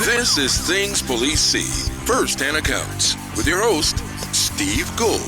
This is Things Police See, First-Hand Accounts, with your host, Steve Gold.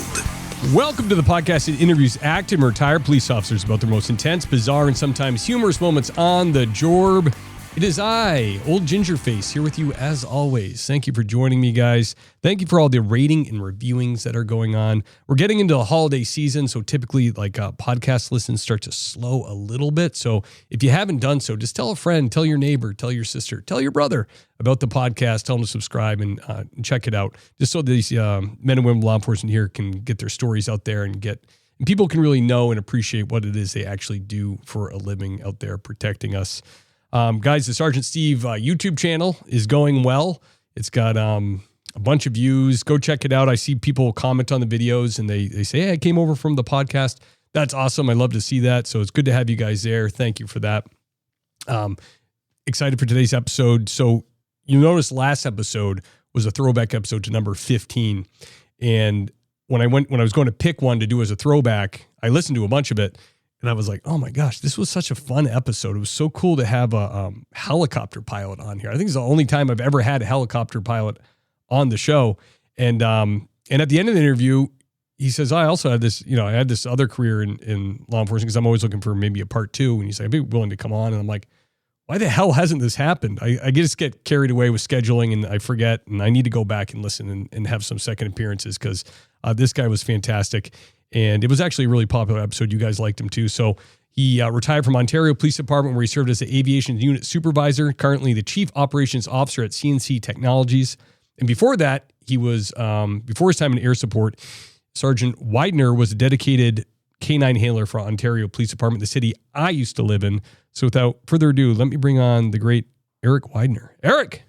Welcome to the podcast that interviews active and retired police officers about their most intense, bizarre, and sometimes humorous moments on the job. It is I, Old Gingerface, here with you as always. Thank you for joining me, guys. Thank you for all the rating and reviewings that are going on. We're getting into the holiday season, so typically podcast listens start to slow a little bit. So if you haven't done so, just tell a friend, tell your neighbor, tell your sister, tell your brother about the podcast. Tell them to subscribe and check it out, just so these men and women law enforcement here can get their stories out there and people can really know and appreciate what it is they actually do for a living out there protecting us. Guys, the Sergeant Steve YouTube channel is going well. It's got a bunch of views. Go check it out. I see people comment on the videos and they say, hey, I came over from the podcast. That's awesome. I love to see that. So it's good to have you guys there. Thank you for that. Excited for today's episode. So you notice last episode was a throwback episode to number 15. And when I was going to pick one to do as a throwback, I listened to a bunch of it. And I was like, oh my gosh, this was such a fun episode. It was so cool to have a helicopter pilot on here. I think it's the only time I've ever had a helicopter pilot on the show. And at the end of the interview, he says, I also had this, I had this other career in law enforcement because I'm always looking for maybe a part two. And he's like, I'd be willing to come on. And I'm like, why the hell hasn't this happened? I just get carried away with scheduling and I forget. And I need to go back and listen and have some second appearances because this guy was fantastic. And it was actually a really popular episode. You guys liked him too. So he retired from Ontario Police Department, where he served as the aviation unit supervisor, currently the chief operations officer at CNC Technologies. And before that, he was, before his time in air support, Sergeant Weidner was a dedicated K-9 handler for Ontario Police Department, the city I used to live in. So without further ado, let me bring on the great Eric Weidner. Eric!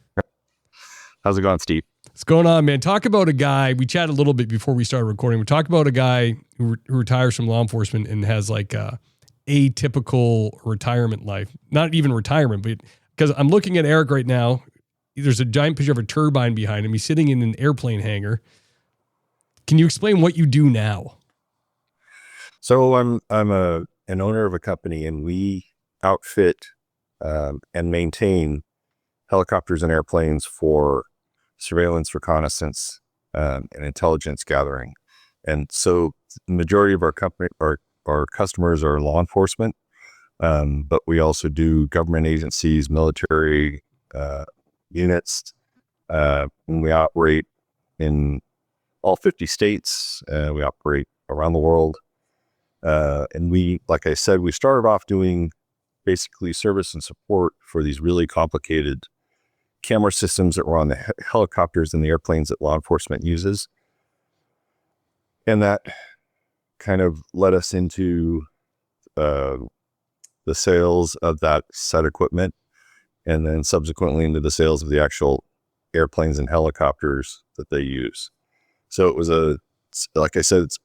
How's it going, Steve? What's going on, man? Talk about a guy, we chatted a little bit before we started recording. We talked about a guy who retires from law enforcement and has like a atypical retirement life. Not even retirement, but because I'm looking at Eric right now, there's a giant picture of a turbine behind him. He's sitting in an airplane hangar. Can you explain what you do now? So I'm an owner of a company, and we outfit and maintain helicopters and airplanes for surveillance, reconnaissance, and intelligence gathering. And so the majority of our company, our customers are law enforcement, but we also do government agencies, military units, and we operate in all 50 states. We operate around the world. And we, like I said, we started off doing basically service and support for these really complicated camera systems that were on the helicopters and the airplanes that law enforcement uses. And that kind of led us into the sales of that set equipment, and then subsequently into the sales of the actual airplanes and helicopters that they use. So it was like I said, it's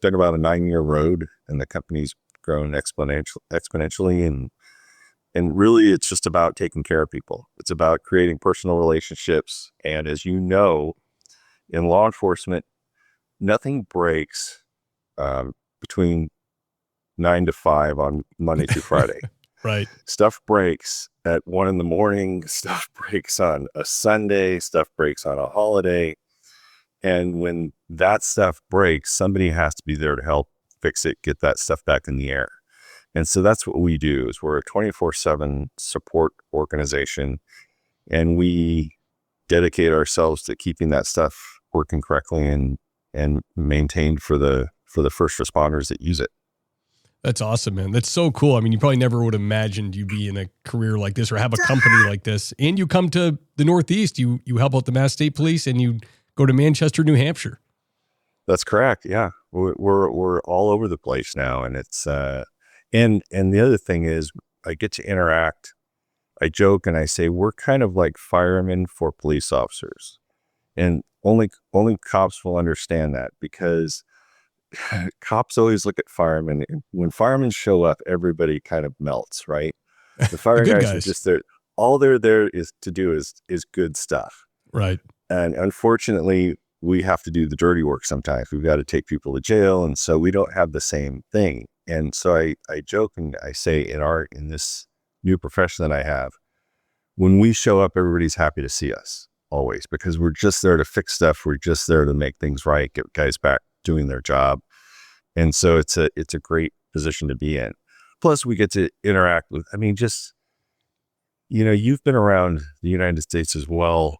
been about a 9-year road, and the company's grown exponentially. And really, it's just about taking care of people. It's about creating personal relationships. And as you know, in law enforcement, nothing breaks between 9 to 5 on Monday through Friday. Right. Stuff breaks at 1 a.m. Stuff breaks on a Sunday. Stuff breaks on a holiday. And when that stuff breaks, somebody has to be there to help fix it, get that stuff back in the air. And so that's what we do. Is we're a 24/7 support organization, and we dedicate ourselves to keeping that stuff working correctly and maintained for the first responders that use it. That's awesome, man. That's so cool. I mean, you probably never would have imagined you'd be in a career like this or have a company like this. And you come to the Northeast, you help out the Mass State Police, and you go to Manchester, New Hampshire. That's correct. Yeah. We're all over the place now. And it's, and the other thing is I get to interact. I joke and I say, we're kind of like firemen for police officers, and only cops will understand that, because cops always look at firemen. When firemen show up, everybody kind of melts, right? The fire guys are just there. All they're there is to do is good stuff. Right. And unfortunately, we have to do the dirty work sometimes. We've got to take people to jail. And so we don't have the same thing. And so I joke and I say in this new profession that I have, when we show up, everybody's happy to see us always, because we're just there to fix stuff. We're just there to make things right, get guys back doing their job. And so it's a great position to be in. Plus we get to interact with, I mean, just, you've been around the United States as well,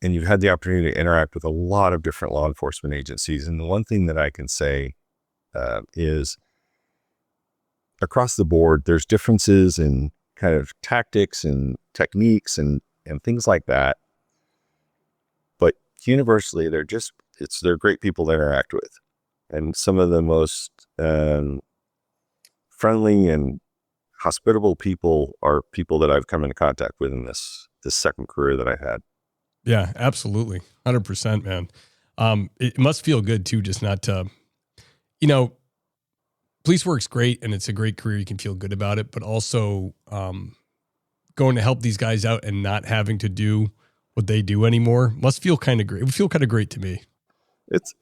and you've had the opportunity to interact with a lot of different law enforcement agencies. And the one thing that I can say is across the board, there's differences in kind of tactics and techniques and things like that. But universally, they're great people to interact with. And some of the most friendly and hospitable people are people that I've come into contact with in this second career that I had. Yeah, absolutely. 100%, man. It must feel good too, just not to, police work's great and it's a great career. You can feel good about it, but also going to help these guys out and not having to do what they do anymore must feel kind of great. It would feel kind of great to me.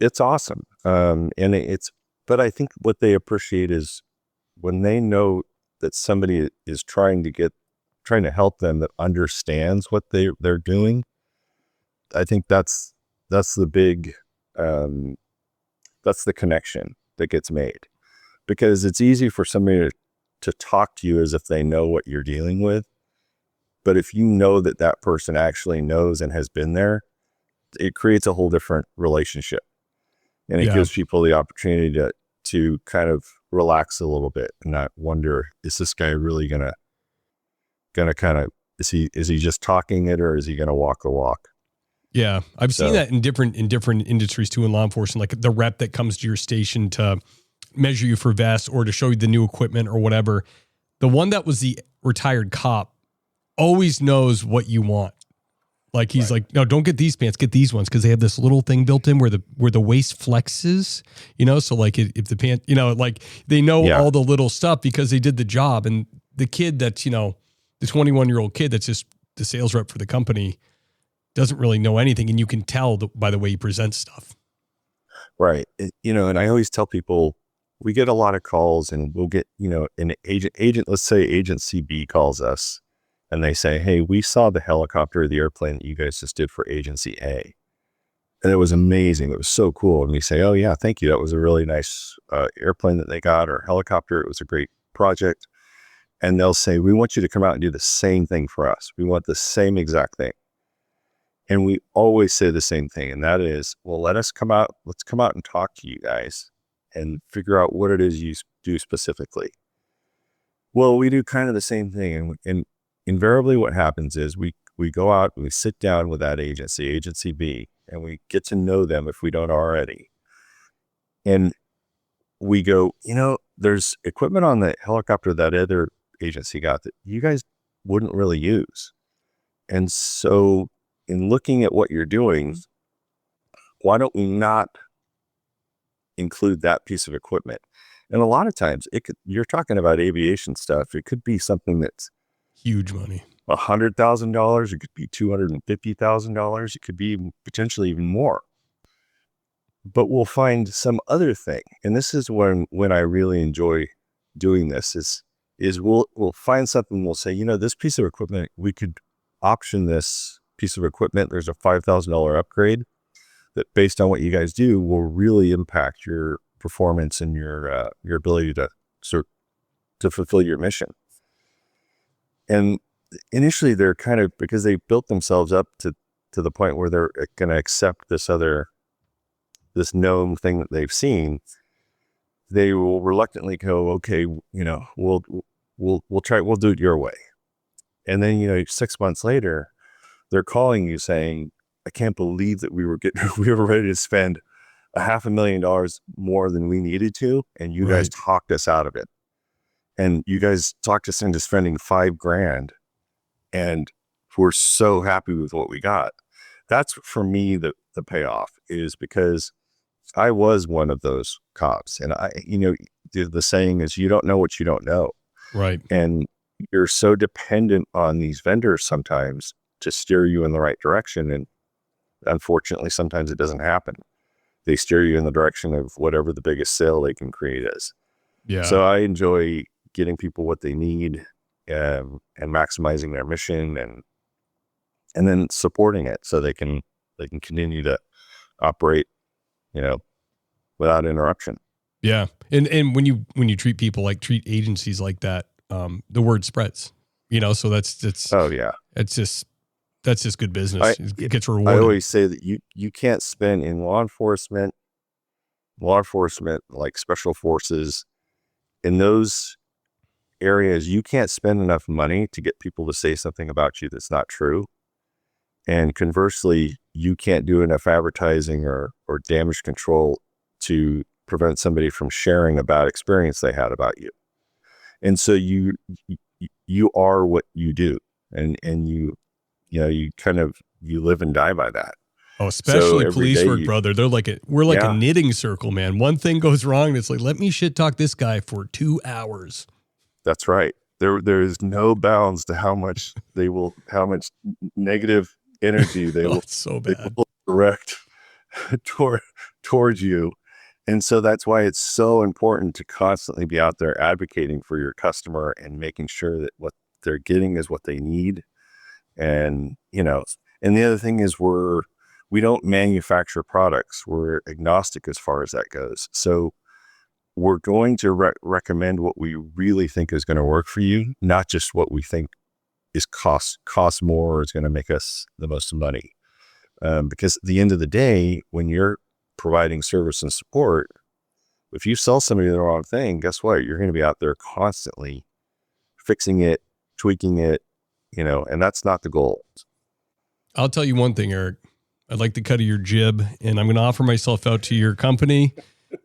It's awesome. But I think what they appreciate is when they know that somebody is trying to help them, that understands what they're doing. I think that's the big, that's the connection that gets made, because it's easy for somebody to talk to you as if they know what you're dealing with. But if you know that person actually knows and has been there, it creates a whole different relationship, and it gives people the opportunity to kind of relax a little bit and not wonder, is this guy really gonna kind of, is he just talking it, or is he gonna walk the walk? Yeah, I've seen that in different industries too, in law enforcement, like the rep that comes to your station to measure you for vests or to show you the new equipment or whatever. The one that was the retired cop always knows what you want. Like he's like, no, don't get these pants, get these ones, because they have this little thing built in where the waist flexes, so like if the pant, like they know all the little stuff because they did the job. And the kid that's, the 21-year-old kid that's just the sales rep for the company doesn't really know anything. And you can tell by the way he presents stuff. Right. And I always tell people, we get a lot of calls, and we'll get, an agent, let's say agency B calls us and they say, hey, we saw the helicopter or the airplane that you guys just did for agency A. And it was amazing. It was so cool. And we say, oh yeah, thank you. That was a really nice airplane that they got, or helicopter. It was a great project. And they'll say, we want you to come out and do the same thing for us. We want the same exact thing. And we always say the same thing. And that is, well, let's come out and talk to you guys and figure out what it is you do specifically. Well, we do kind of the same thing. And invariably what happens is we go out and we sit down with that agency B, and we get to know them if we don't already. And we go, there's equipment on the helicopter that other agency got that you guys wouldn't really use. And so in looking at what you're doing, why don't we not include that piece of equipment? And a lot of times you're talking about aviation stuff. It could be something that's huge money, $100,000. It could be $250,000. It could be potentially even more. But we'll find some other thing. And this is when I really enjoy doing this is we'll find something. We'll say, this piece of equipment, we could option this piece of equipment. There's a $5,000 upgrade that, based on what you guys do, will really impact your performance and your ability to fulfill your mission. And initially they're kind of, because they built themselves up to the point where they're going to accept this known thing that they've seen, they will reluctantly go, okay, we'll try, we'll do it your way. And then, 6 months later, they're calling you saying, I can't believe that we were ready to spend $500,000 more than we needed to. And you guys talked us out of it. And you guys talked us into spending $5,000. And we're so happy with what we got. That's for me, the payoff is, because I was one of those cops. And the saying is, you don't know what you don't know. Right. And you're so dependent on these vendors sometimes to steer you in the right direction. And unfortunately, sometimes it doesn't happen. They steer you in the direction of whatever the biggest sale they can create is. Yeah. So I enjoy getting people what they need and maximizing their mission, and then supporting it so they can continue to operate, without interruption. Yeah. And when you treat people treat agencies like that, the word spreads, so that's Oh yeah. that's just good business. It gets rewarded. I always say that you can't spend in law enforcement, like special forces, in those areas, you can't spend enough money to get people to say something about you that's not true. And conversely, you can't do enough advertising or damage control to prevent somebody from sharing a bad experience they had about you. And so you are what you do, and you live and die by that. Oh, especially so police work, brother. They're we're like a knitting circle, man. One thing goes wrong, and it's like, let me shit talk this guy for 2 hours. That's right. There is no bounds to how much negative energy they will direct towards you. And so that's why it's so important to constantly be out there advocating for your customer and making sure that what they're getting is what they need. And, and the other thing is we don't manufacture products. We're agnostic as far as that goes. So we're going to recommend what we really think is going to work for you, not just what we think is cost more or is going to make us the most money. Because at the end of the day, when you're providing service and support, if you sell somebody the wrong thing, guess what? You're going to be out there constantly fixing it, tweaking it, and that's not the goal. I'll tell you one thing, Eric. I'd like the cut of your jib, and I'm going to offer myself out to your company.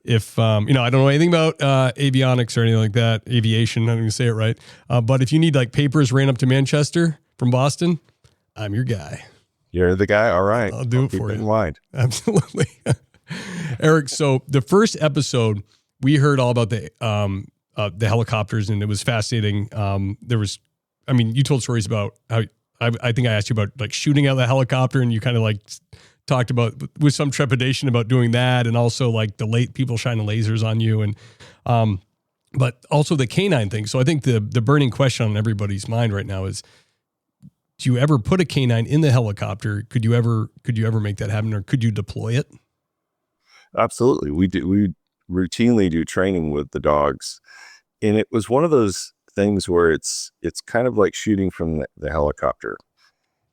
If, I don't know anything about avionics or anything like that, aviation, I'm going to say it right. But if you need papers ran up to Manchester from Boston, I'm your guy. You're the guy? All right. I'll do it for you. In mind. Absolutely. Eric, so the first episode, we heard all about the helicopters, and it was fascinating. You told stories about how, I think I asked you about shooting out the helicopter, and you kind of talked about with some trepidation about doing that, and also the people shining lasers on you, and but also the canine thing. So I think the burning question on everybody's mind right now is, do you ever put a canine in the helicopter? Could you ever make that happen, or could you deploy it? Absolutely. We routinely do training with the dogs, and it was one of those things where it's kind of like shooting from the helicopter.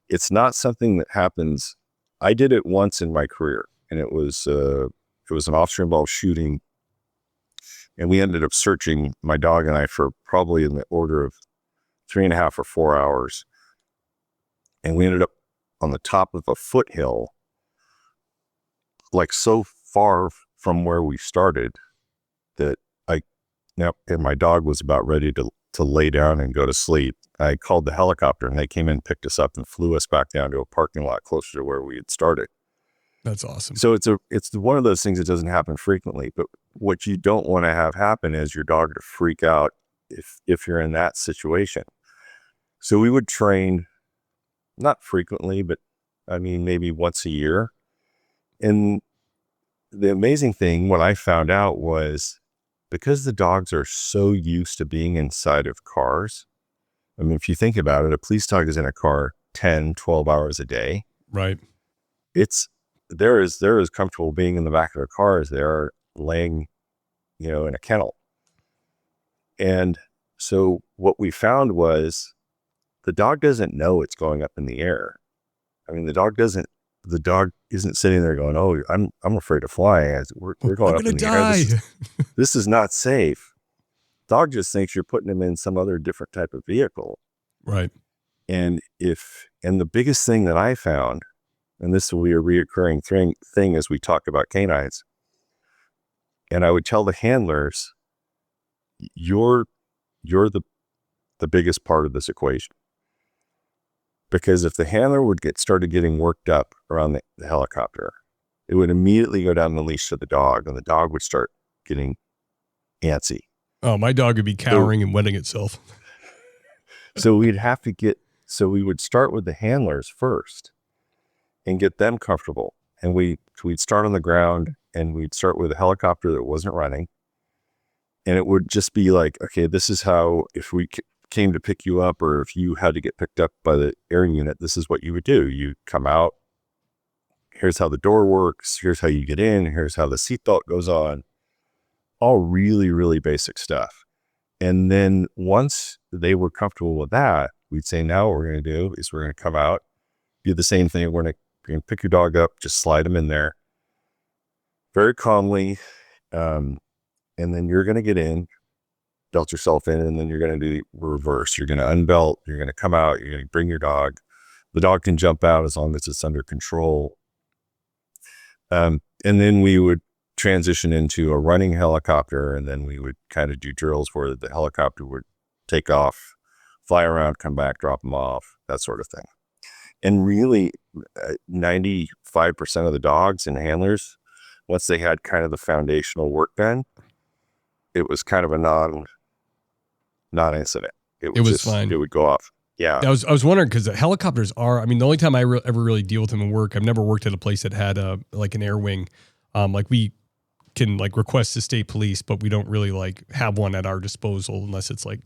It's not something that happens. I did it once in my career, and it was an officer involved shooting, and we ended up searching, my dog and I, for probably in the order of 3.5 or 4 hours. And we ended up on the top of a foothill, so far from where we started that and my dog was about ready to lay down and go to sleep. I called the helicopter, and they came in, picked us up, and flew us back down to a parking lot closer to where we had started. That's awesome. So it's one of those things that doesn't happen frequently, but what you don't want to have happen is your dog to freak out if you're in that situation. So we would train, not frequently, but maybe once a year. And the amazing thing, what I found out was, because the dogs are so used to being inside of cars. If you think about it, a police dog is in a car 10, 12 hours a day. Right. They're as comfortable being in the back of a car as they are laying, in a kennel. And so what we found was the dog doesn't know it's going up in the air. The dog isn't sitting there going, "Oh, I'm afraid of flying. We're going up in the air. This is not safe." Dog just thinks you're putting him in some other different type of vehicle. Right. And the biggest thing that I found, and this will be a reoccurring thing as we talk about canines, and I would tell the handlers, you're the biggest part of this equation. Because if the handler would started getting worked up around the helicopter, it would immediately go down the leash to the dog, and the dog would start getting antsy. Oh, my dog would be cowering and wetting itself. So we would start with the handlers first and get them comfortable. And we'd start on the ground, and we'd start with a helicopter that wasn't running. And it would just be okay, this is how, if we came to pick you up, or if you had to get picked up by the air unit, this is what you would do. You come out, here's how the door works, here's how you get in, here's how the seatbelt goes on. All really, really basic stuff. And then once they were comfortable with that, we'd say, now what we're going to do is we're going to come out, do the same thing. We're going to pick your dog up, just slide him in there very calmly. And then you're going to get in, belt yourself in, and then you're going to do the reverse. You're going to unbelt, you're going to come out, you're going to bring your dog. The dog can jump out as long as it's under control. And then we would transition into a running helicopter, and then we would kind of do drills where the helicopter would take off, fly around, come back, drop them off, that sort of thing. And really, 95% of the dogs and handlers, once they had kind of the foundational work done, it was kind of a non-incident. It was fine. It would go off. Yeah. I was wondering, because helicopters are, I mean, the only time I ever really deal with them in work, I've never worked at a place that had like an air wing. Like we can like request the state police, but we don't really like have one at our disposal unless it's like,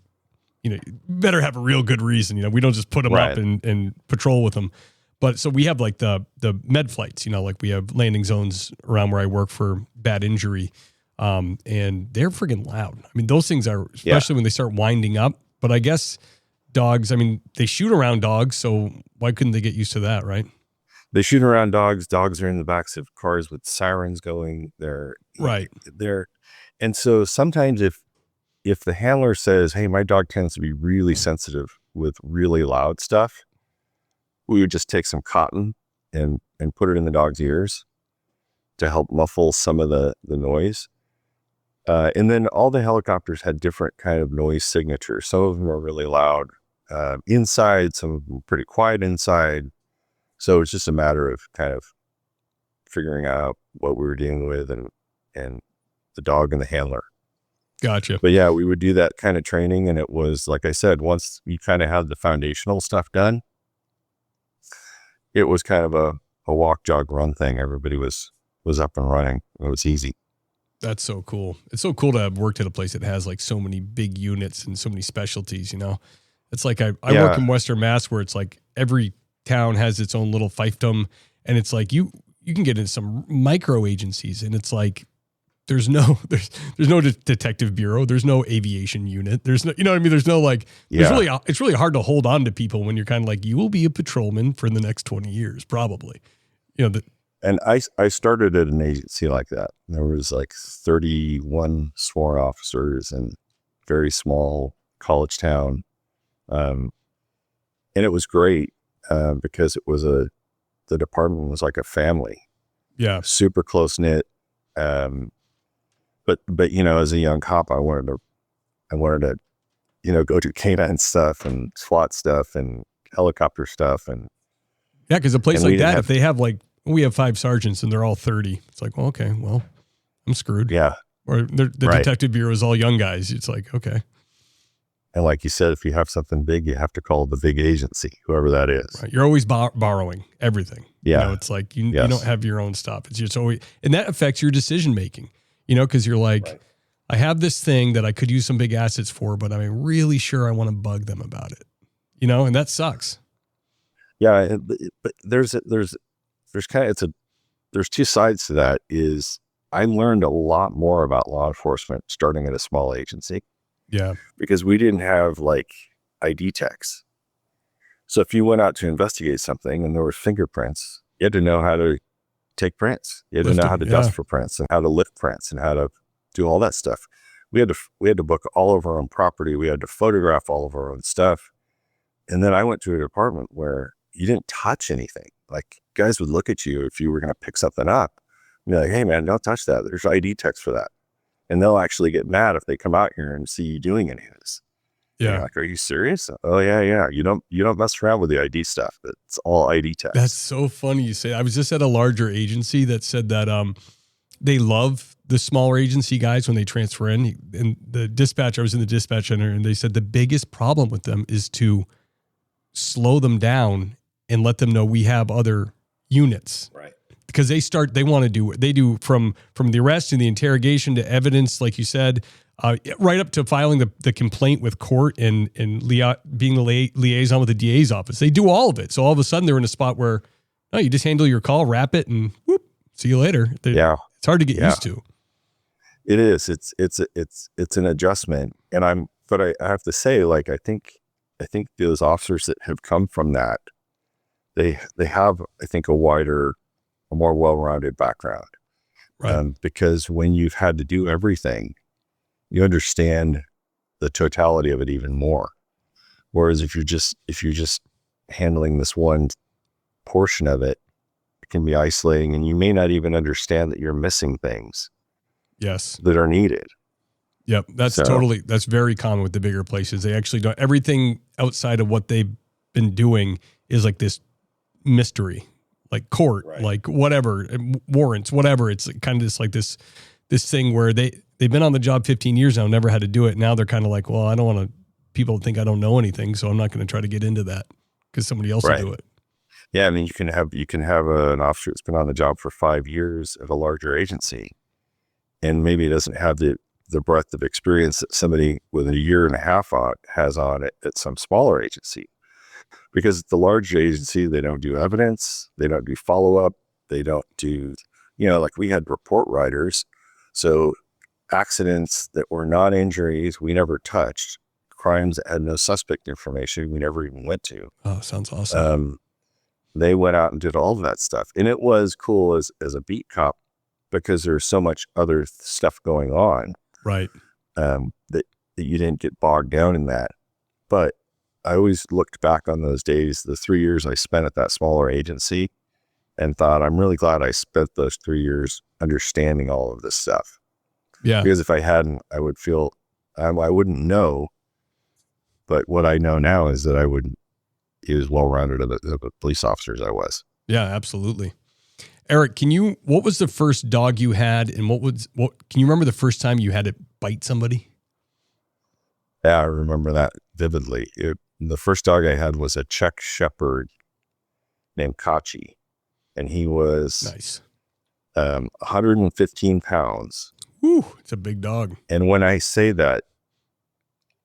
you know, better have a real good reason. You know, we don't just put them up and patrol with them. But so we have like the med flights, you know, like we have landing zones around where I work for bad injury. And they're freaking loud. I mean, those things are, especially when they start winding up, but I guess dogs, I mean, they shoot around dogs. So why couldn't they get used to that? Right. They shoot around dogs. Dogs are in the backs of cars with sirens going. They're there. And so sometimes if the handler says, hey, my dog tends to be really sensitive with really loud stuff, we would just take some cotton and put it in the dog's ears to help muffle some of the noise. And then all the helicopters had different kind of noise signatures. Some of them are really loud inside, some of them pretty quiet inside. So it's just a matter of kind of figuring out what we were dealing with and the dog and the handler. Gotcha. But yeah, we would do that kind of training. And it was, like I said, once you kind of had the foundational stuff done, it was kind of a walk, jog, run thing. Everybody was up and running. It was easy. That's so cool. It's so cool to have worked at a place that has like so many big units and so many specialties, you know? It's like I work in Western Mass where it's like every town has its own little fiefdom, and it's like you can get into some micro agencies, and it's like there's no detective bureau, there's no aviation unit, there's no, you know what I mean, there's no like it's really hard to hold on to people when you're kind of like, you will be a patrolman for the next 20 years probably, you know. And I started at an agency like that. There was like 31 sworn officers in very small college town, and it was great. Because it was the department was like a family. Yeah. Super close knit. But, you know, as a young cop, I wanted to, you know, go do canine stuff and SWAT stuff and helicopter stuff. And yeah, because a place like that, if they have like, we have 5 sergeants and they're all 30. It's like, well, okay, well, I'm screwed. Yeah. Or the detective bureau is all young guys. It's like, okay. And like you said, if you have something big, you have to call the big agency, whoever that is. Right. You're always borrowing everything. Yeah. You know, it's like you don't have your own stuff. It's just always, and that affects your decision making, you know, because you're like, I have this thing that I could use some big assets for, but I'm really sure I want to bug them about it, you know, and that sucks. Yeah. But there's two sides to that. Is I learned a lot more about law enforcement starting at a small agency. Yeah. Because we didn't have like ID techs. So if you went out to investigate something and there were fingerprints, you had to know how to take prints. You had to know how to dust for prints and how to lift prints and how to do all that stuff. We had to book all of our own property. We had to photograph all of our own stuff. And then I went to a department where you didn't touch anything. Like guys would look at you if you were going to pick something up and be like, hey man, don't touch that. There's ID techs for that. And they'll actually get mad if they come out here and see you doing any of this. Yeah. Like, are you serious? Oh yeah. You don't mess around with the ID stuff. It's all ID techs. That's so funny you say. I was just at a larger agency that said that they love the smaller agency guys when they transfer in. And the dispatch, I was in the dispatch center, and they said the biggest problem with them is to slow them down and let them know we have other units. Right. Because they want to do what they do from the arrest and the interrogation to evidence, like you said, right up to filing the complaint with court and being the liaison with the DA's office. They do all of it. So all of a sudden they're in a spot where, no, you just handle your call, wrap it, and whoop, see you later. It's hard to get used to. It is. It's an adjustment, but I have to say, like, I think those officers that have come from that, they have, I think, a more well-rounded background. Right. Because when you've had to do everything, you understand the totality of it even more. Whereas if you're just handling this one portion of it, it can be isolating, and you may not even understand that you're missing things. Yes. That are needed. Yep. That's very common with the bigger places. They actually don't, everything outside of what they've been doing is like this mystery, like court, right, like whatever, warrants, whatever. It's kind of just like this thing where they've been on the job 15 years now, never had to do it. Now they're kind of like, well, I don't want people to think I don't know anything, so I'm not going to try to get into that because somebody else will do it. Yeah. I mean, you can have an officer that's been on the job for 5 years at a larger agency, and maybe it doesn't have the breadth of experience that somebody with a year and a half has on it at some smaller agency. Because at the large agency, they don't do evidence, they don't do follow-up, they don't do, like we had report writers. So accidents that were not injuries, we never touched. Crimes that had no suspect information, we never even went to. Oh, sounds awesome. They went out and did all of that stuff. And it was cool as a beat cop, because there's so much other stuff going on, right? That you didn't get bogged down in that. But I always looked back on those days, the 3 years I spent at that smaller agency, and thought, I'm really glad I spent those 3 years understanding all of this stuff. Yeah. Because if I hadn't, I would feel, I wouldn't know. But what I know now is that I wouldn't be as well-rounded of a police officer as I was. Yeah, absolutely. Eric, what was the first dog you had, and can you remember the first time you had to bite somebody? Yeah, I remember that vividly. The first dog I had was a Czech Shepherd named Kachi, and he was nice, 115 pounds. Whew, it's a big dog. And when I say that,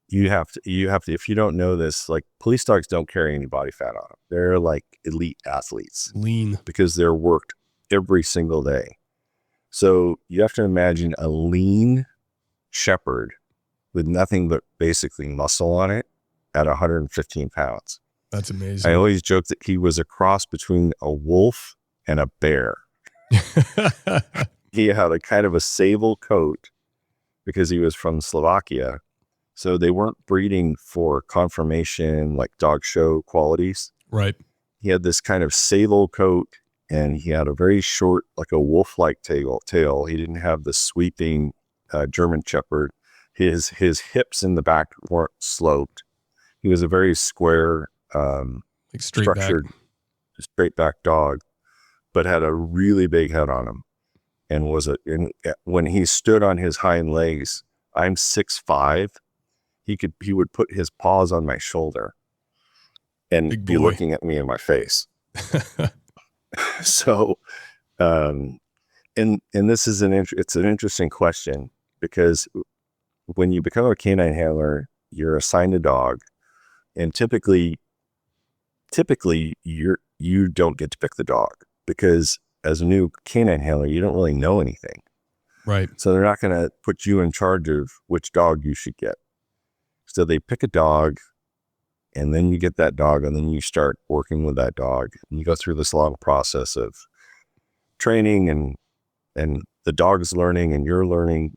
you have to, if you don't know this, like, police dogs don't carry any body fat on them. They're like elite athletes, lean, because they're worked every single day. So you have to imagine a lean shepherd with nothing but basically muscle on it at 115 pounds. That's amazing. I always joke that he was a cross between a wolf and a bear. He had a kind of a sable coat because he was from Slovakia. So they weren't breeding for conformation, like dog show qualities. Right. He had this kind of sable coat, and he had a very short, like a wolf-like tail. He didn't have the sweeping German Shepherd. His hips in the back weren't sloped. He was a very square, like structured, straight back dog, but had a really big head on him, and when he stood on his hind legs, I'm 6'5". He would put his paws on my shoulder and be looking at me in my face. So, and this is it's an interesting question, because when you become a canine handler, you're assigned a dog, and typically you don't get to pick the dog, because as a new canine handler, you don't really know anything. Right. So they're not going to put you in charge of which dog you should get. So they pick a dog, and then you get that dog, and then you start working with that dog, and you go through this long process of training, and the dog is learning and you're learning.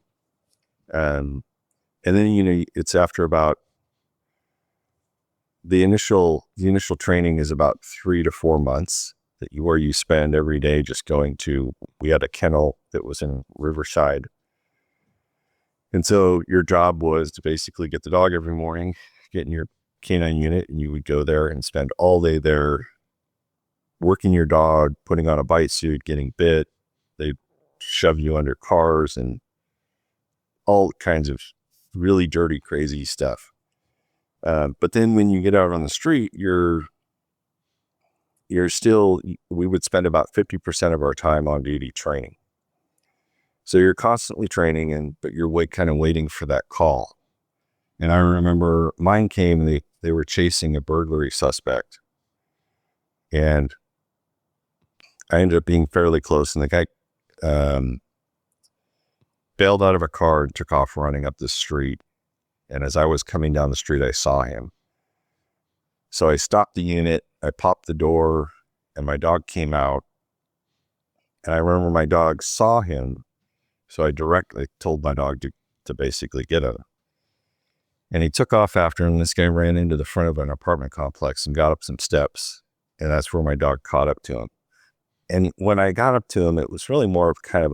And then, it's after about the initial training is about 3 to 4 months where you spend every day just we had a kennel that was in Riverside. And so your job was to basically get the dog every morning, get in your canine unit, and you would go there and spend all day there working your dog, putting on a bite suit, getting bit. They'd shove you under cars and all kinds of really dirty, crazy stuff. But then when you get out on the street, we would spend about 50% of our time on duty training. So you're constantly training, but you're kind of waiting for that call. And I remember mine came, they were chasing a burglary suspect. And I ended up being fairly close. And the guy bailed out of a car and took off running up the street. And as I was coming down the street, I saw him. So I stopped the unit, I popped the door, and my dog came out. And I remember my dog saw him. So I directly told my dog to basically get him. And he took off after him. This guy ran into the front of an apartment complex and got up some steps. And that's where my dog caught up to him. And when I got up to him, it was really more of kind of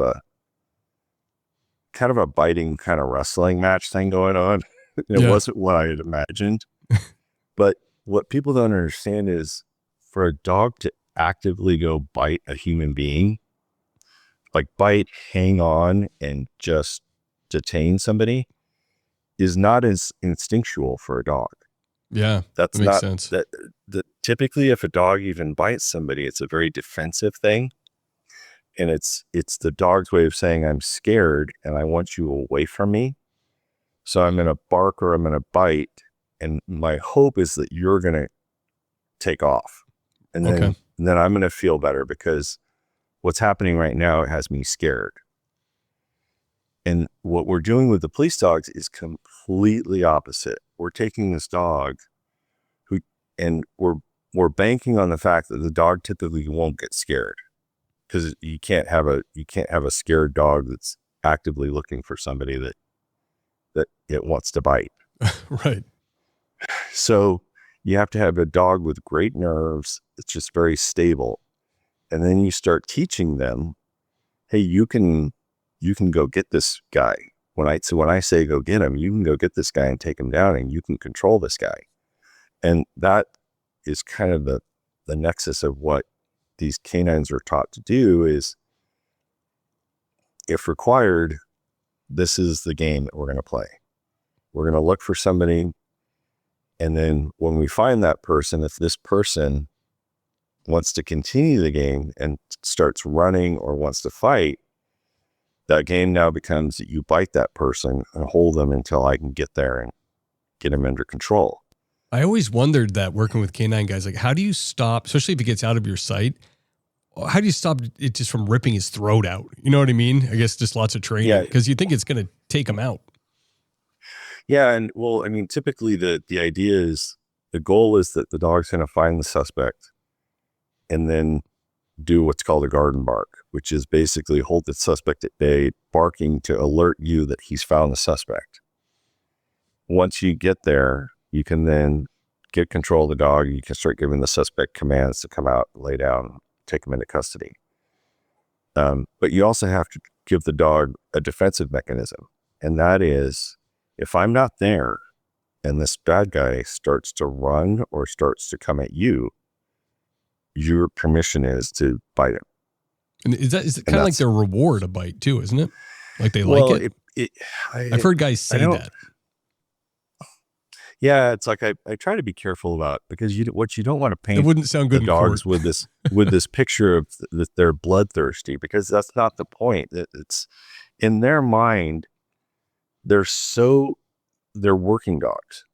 a biting, kind of wrestling match thing going on. It wasn't what I had imagined. But what people don't understand is for a dog to actively go bite a human being, like bite, hang on, and just detain somebody, is not as instinctual for a dog. Yeah, that's that makes not sense. that. Typically, if a dog even bites somebody, it's a very defensive thing, and it's the dog's way of saying, "I'm scared and I want you away from me. So I'm going to bark or I'm going to bite, and my hope is that you're going to take off, and then I'm going to feel better because what's happening right now has me scared." And what we're doing with the police dogs is completely opposite. We're taking this dog and we're banking on the fact that the dog typically won't get scared, because you can't have a scared dog that's actively looking for somebody that it wants to bite. Right. So you have to have a dog with great nerves. It's just very stable. And then you start teaching them, hey, you can go get this guy. When I say go get him, you can go get this guy and take him down, and you can control this guy. And that is kind of the nexus of what these canines are taught to do is, if required, this is the game that we're going to play. We're going to look for somebody. And then when we find that person, if this person wants to continue the game and starts running or wants to fight, that game now becomes that you bite that person and hold them until I can get there and get them under control. I always wondered that, working with canine guys, like, how do you stop, especially if it gets out of your sight, how do you stop it just from ripping his throat out? You know what I mean? I guess just lots of training, because you think it's going to take him out. Yeah. And well, I mean, typically the idea is, the goal is that the dog's going to find the suspect and then do what's called a garden bark, which is basically hold the suspect at bay, barking to alert you that he's found the suspect. Once you get there, you can then get control of the dog. You can start giving the suspect commands to come out, lay down, take him into custody. But you also have to give the dog a defensive mechanism. And that is, if I'm not there and this bad guy starts to run or starts to come at you, your permission is to bite him. And is it kind of like their reward, a bite too, isn't it? Like they like it? I've heard guys say that. Yeah, it's like I try to be careful about, because what you don't want to paint, it wouldn't sound good the dogs with this picture of that they're bloodthirsty, because that's not the point. It's in their mind, they're working dogs,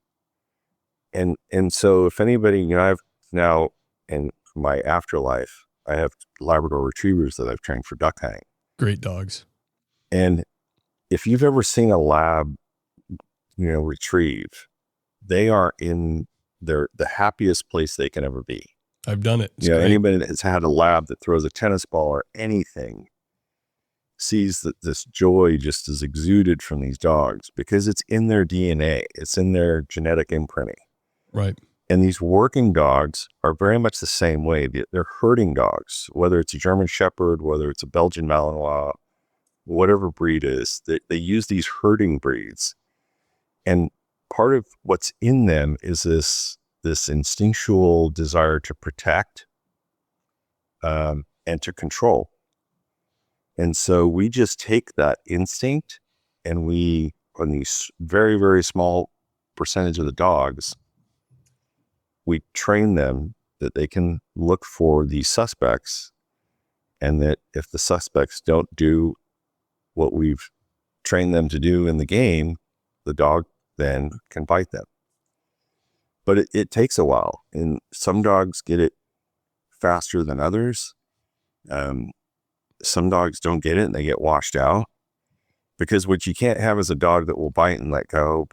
and so if anybody, I've now in my afterlife, I have Labrador retrievers that I've trained for duck hunting. Great dogs. And if you've ever seen a lab, retrieve, they are in the happiest place they can ever be. I've done it. Anybody that has had a lab that throws a tennis ball or anything sees that this joy just is exuded from these dogs, because it's in their DNA. It's in their genetic imprinting. Right. And these working dogs are very much the same way. They're herding dogs, whether it's a German Shepherd, whether it's a Belgian Malinois, whatever breed is. They use these herding breeds. And part of what's in them is this instinctual desire to protect and to control. And so we just take that instinct, and we, on these very, very small percentage of the dogs, we train them that they can look for these suspects, and that if the suspects don't do what we've trained them to do in the game, the dog then can bite them. But it takes a while, and some dogs get it faster than others. Some dogs don't get it and they get washed out, because what you can't have is a dog that will bite and let go,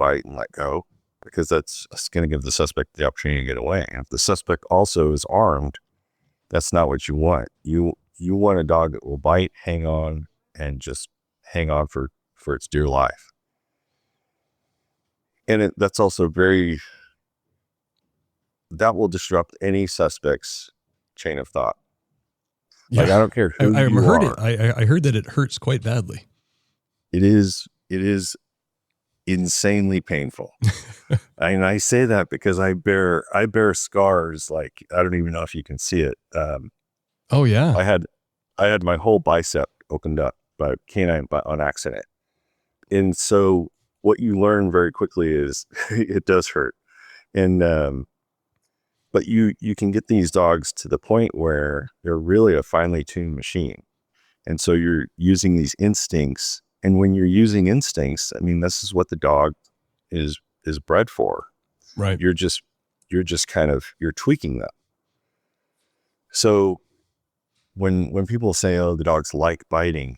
because that's going to give the suspect the opportunity to get away. And if the suspect also is armed, that's not what you want. You want a dog that will bite, hang on, and just hang on for its dear life. And that's also that will disrupt any suspect's chain of thought. Yeah. Like, I don't care who you heard are. I heard that it hurts quite badly. It is insanely painful. And I say that because I bear scars. Like, I don't even know if you can see it. Oh yeah. I had my whole bicep opened up by a canine on accident. And so what you learn very quickly is it does hurt. And, but you can get these dogs to the point where they're really a finely tuned machine. And so you're using these instincts. And when you're using instincts, I mean, this is what the dog is bred for. Right. You're just you're tweaking them. So when people say, oh, the dogs like biting,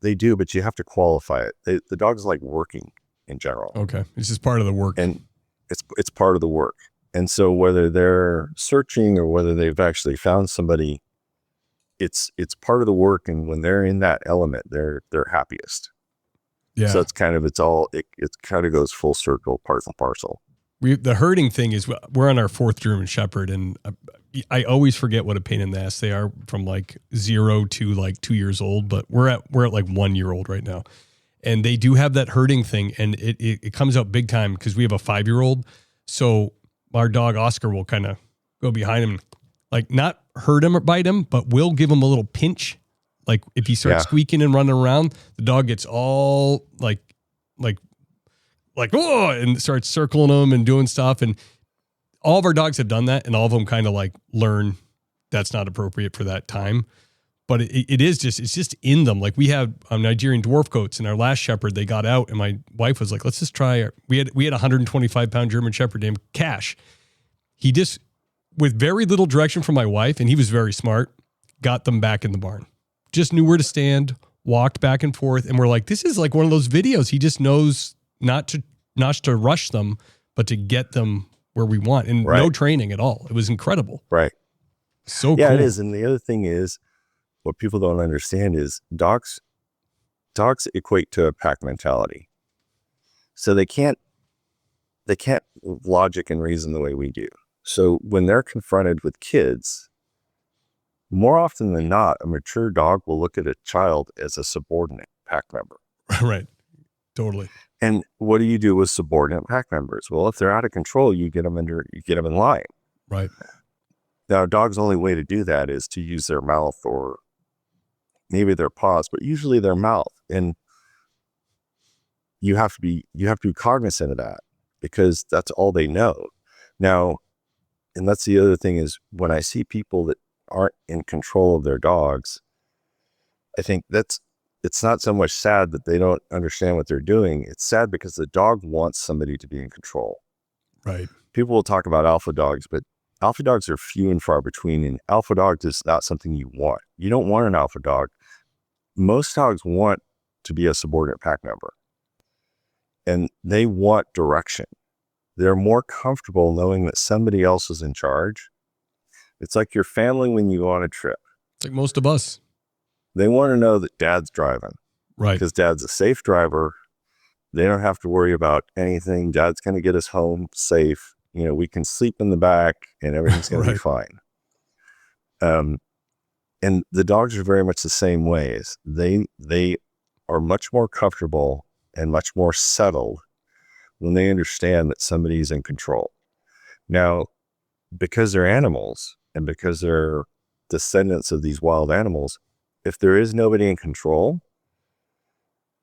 they do, but you have to qualify it. The dogs like working in general. Okay. It's just part of the work. And it's part of the work. And so whether they're searching or whether they've actually found somebody, it's part of the work. And when they're in that element, they're happiest. Yeah. So it kind of goes full circle, part and parcel. The herding thing is, we're on our 4th German Shepherd, and I always forget what a pain in the ass they are from like 0 to like 2 years old, but we're at like 1 year old right now. And they do have that herding thing, and it comes out big time because we have a 5-year-old. So our dog Oscar will kind of go behind him, like not hurt him or bite him, but we'll give him a little pinch. Like if he starts squeaking and running around, the dog gets all like, oh, and starts circling him and doing stuff. And all of our dogs have done that, and all of them kind of like learn that's not appropriate for that time. But it's just in them. Like we have Nigerian dwarf goats, and our last shepherd, they got out, and my wife was like, let's just try. We had a 125-pound German shepherd named Cash. He just, with very little direction from my wife, and he was very smart, got them back in the barn. Just knew where to stand, walked back and forth. And we're like, this is like one of those videos. He just knows not to rush them, but to get them where we want, and no training at all. It was incredible. Right. So yeah, cool. It is. And the other thing is, what people don't understand is dogs equate to a pack mentality. So they can't logic and reason the way we do. So when they're confronted with kids, more often than not, a mature dog will look at a child as a subordinate pack member. Right. Totally. And what do you do with subordinate pack members? Well, if they're out of control, you get them in line. Right. Now, a dog's only way to do that is to use their mouth or maybe their paws, but usually their mouth. And you have to be cognizant of that, because that's all they know. Now, and that's the other thing, is when I see people that aren't in control of their dogs, I think it's not so much sad that they don't understand what they're doing. It's sad because the dog wants somebody to be in control. Right. People will talk about alpha dogs, but alpha dogs are few and far between, and alpha dogs is not something you want. You don't want an alpha dog. Most dogs want to be a subordinate pack member, and they want direction. They're more comfortable knowing that somebody else is in charge. It's like your family when you go on a trip. It's like most of us. They want to know that dad's driving. Right. Because dad's a safe driver. They don't have to worry about anything. Dad's going to get us home safe. We can sleep in the back and everything's going to be fine. And the dogs are very much the same ways. They are much more comfortable and much more settled when they understand that somebody's in control. Now, because they're animals and because they're descendants of these wild animals, if there is nobody in control,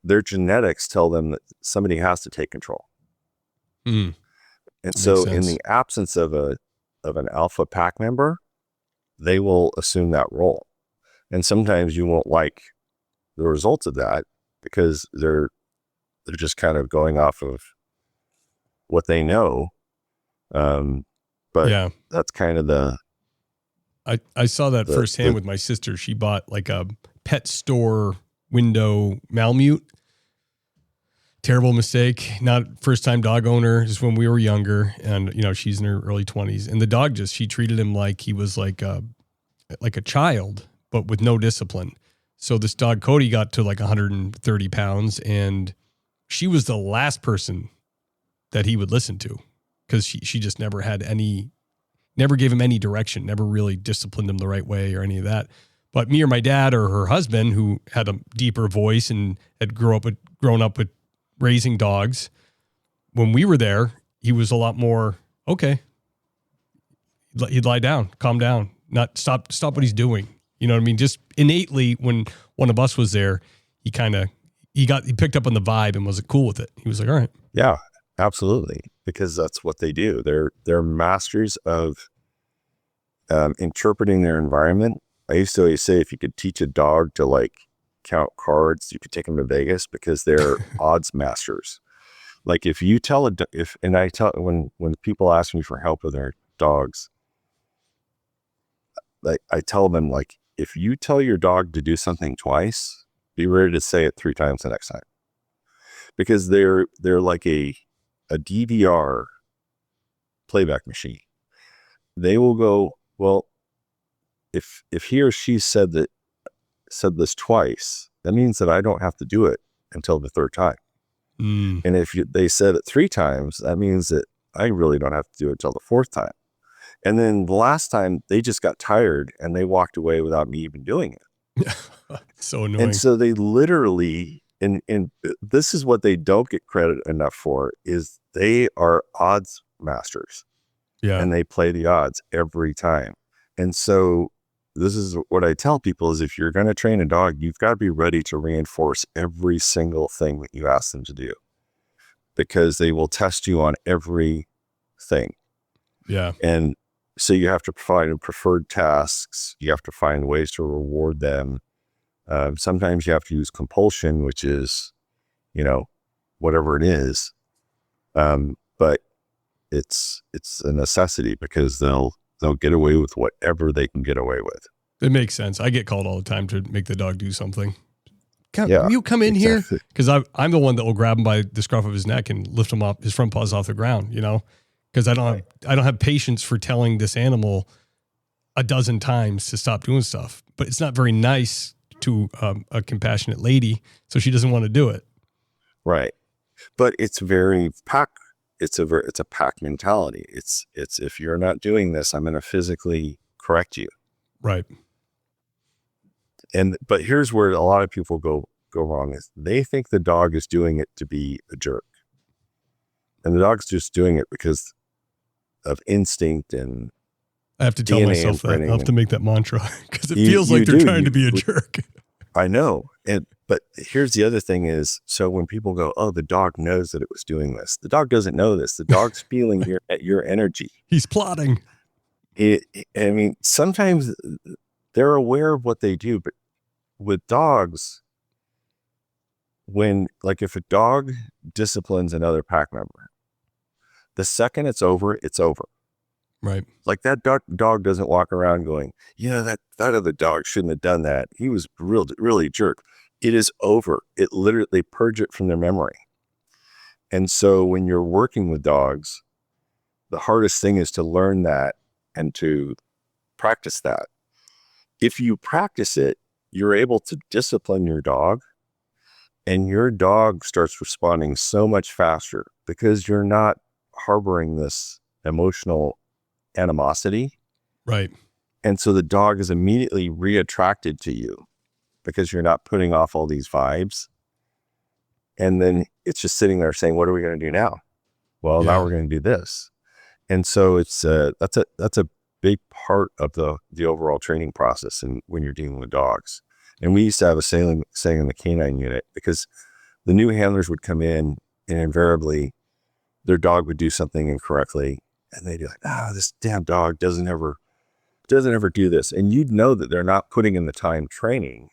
their genetics tell them that somebody has to take control. Mm. And so in the absence of an alpha pack member, they will assume that role. And sometimes you won't like the results of that because they're just kind of going off of what they know. But Yeah. that's kind of I saw that firsthand with my sister. She bought like a pet store window Malamute. Terrible mistake. Not first time dog owner, just when we were younger. And, she's in her early 20s. And the dog she treated him like he was like a child, but with no discipline. So this dog, Cody, got to like 130 pounds. And she was the last person that he would listen to because she just never gave him any direction, never really disciplined him the right way or any of that. But me or my dad or her husband, who had a deeper voice and had grown up with raising dogs, when we were there, he was a lot more, okay. He'd lie down, calm down, not stop what he's doing. You know what I mean? Just innately, when one of us was there, he picked up on the vibe and wasn't cool with it. He was like, all right. Yeah, absolutely. Because that's what they do. They're masters of interpreting their environment. I used to always say, if you could teach a dog to like count cards, you could take them to Vegas because they're odds masters. Like if you tell when people ask me for help with their dogs, like I tell them, like, if you tell your dog to do something twice, be ready to say it 3 times the next time, because they're like a DVR playback machine. They will go, well, if he or she said this twice, that means that I don't have to do it until the 3rd time. And if they said it 3 times, that means that I really don't have to do it until the 4th time. And then the last time they just got tired and they walked away without me even doing it. So annoying. And so they literally, and this is what they don't get credit enough for, is they are odds masters. Yeah. And they play the odds every time. And so this is what I tell people is, if you're going to train a dog, you've got to be ready to reinforce every single thing that you ask them to do, because they will test you on everything. Yeah. And so you have to provide preferred tasks. You have to find ways to reward them. Sometimes you have to use compulsion, which is, whatever it is. But it's a necessity, because they'll get away with whatever they can get away with. It makes sense. I get called all the time to make the dog do something. Yeah, you come in exactly. here? Because I'm the one that will grab him by the scruff of his neck and lift him up, his front paws off the ground, because I don't have patience for telling this animal a dozen times to stop doing stuff. But it's not very nice to a compassionate lady, so she doesn't want to do it. Right. But it's very pack. It's a pack mentality. It's if you're not doing this, I'm going to physically correct you. Right. But here's where a lot of people go wrong, is they think the dog is doing it to be a jerk. And the dog's just doing it because of instinct. And I have to tell DNA myself that. I have to make that mantra, because it feels you like they're do. trying to be a jerk. I know. But here's the other thing is, so when people go, oh, the dog knows that it was doing this. The dog doesn't know this. The dog's feeling your energy. He's plotting. Sometimes they're aware of what they do, but with dogs, if a dog disciplines another pack member, the second it's over, it's over. Right. Like that dog doesn't walk around going, that other dog shouldn't have done that. He was really jerk. It is over. It literally purge it from their memory. And so when you're working with dogs, the hardest thing is to learn that and to practice that. If you practice it, you're able to discipline your dog, and your dog starts responding so much faster because you're not harboring this emotional animosity. Right. And so the dog is immediately reattracted to you because you're not putting off all these vibes. And then it's just sitting there saying, what are we going to do now? Well, now we're going to do this. And so it's that's a big part of the overall training process, and when you're dealing with dogs. And we used to have a saying in the canine unit, because the new handlers would come in and invariably their dog would do something incorrectly, and they'd be like, this damn dog doesn't ever do this. And you'd know that they're not putting in the time training.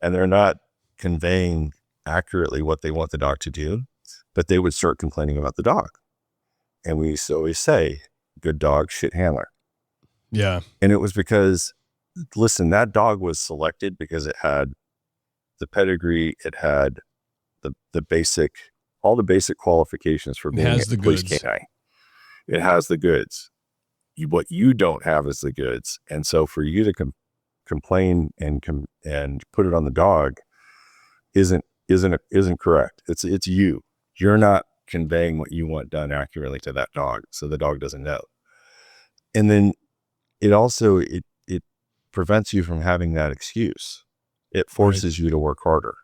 and they're not conveying accurately what they want the dog to do, but they would start complaining about the dog. And we used to always say, good dog, shit handler. Yeah. And it was because, listen, that dog was selected because it had the pedigree, it had the basic, all the basic qualifications for being a police canine. It has the goods. What you don't have is the goods. And so for you to complain and put it on the dog isn't correct. It's you. You're not conveying what you want done accurately to that dog, so the dog doesn't know. And then it also it prevents you from having that excuse. It forces you to work harder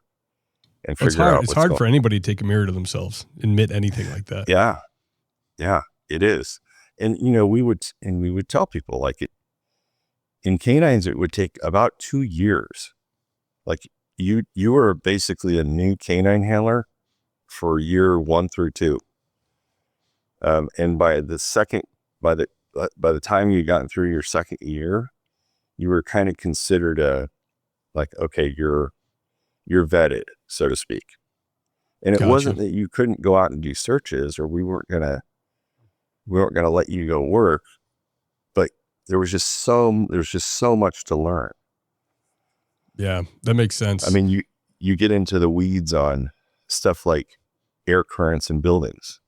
and figure out. It's hard for anybody to take a mirror to themselves, admit anything like that. Yeah, it is. And we would tell people, like, in canines it would take about 2 years. Like you were basically a new canine handler for year 1 through 2. And by the time you got through your second year, you were kind of considered okay, you're vetted, so to speak. And it wasn't that you couldn't go out and do searches, or we weren't gonna let you go work, but there was just so much to learn. Yeah, that makes sense. I mean, you get into the weeds on stuff like air currents in buildings.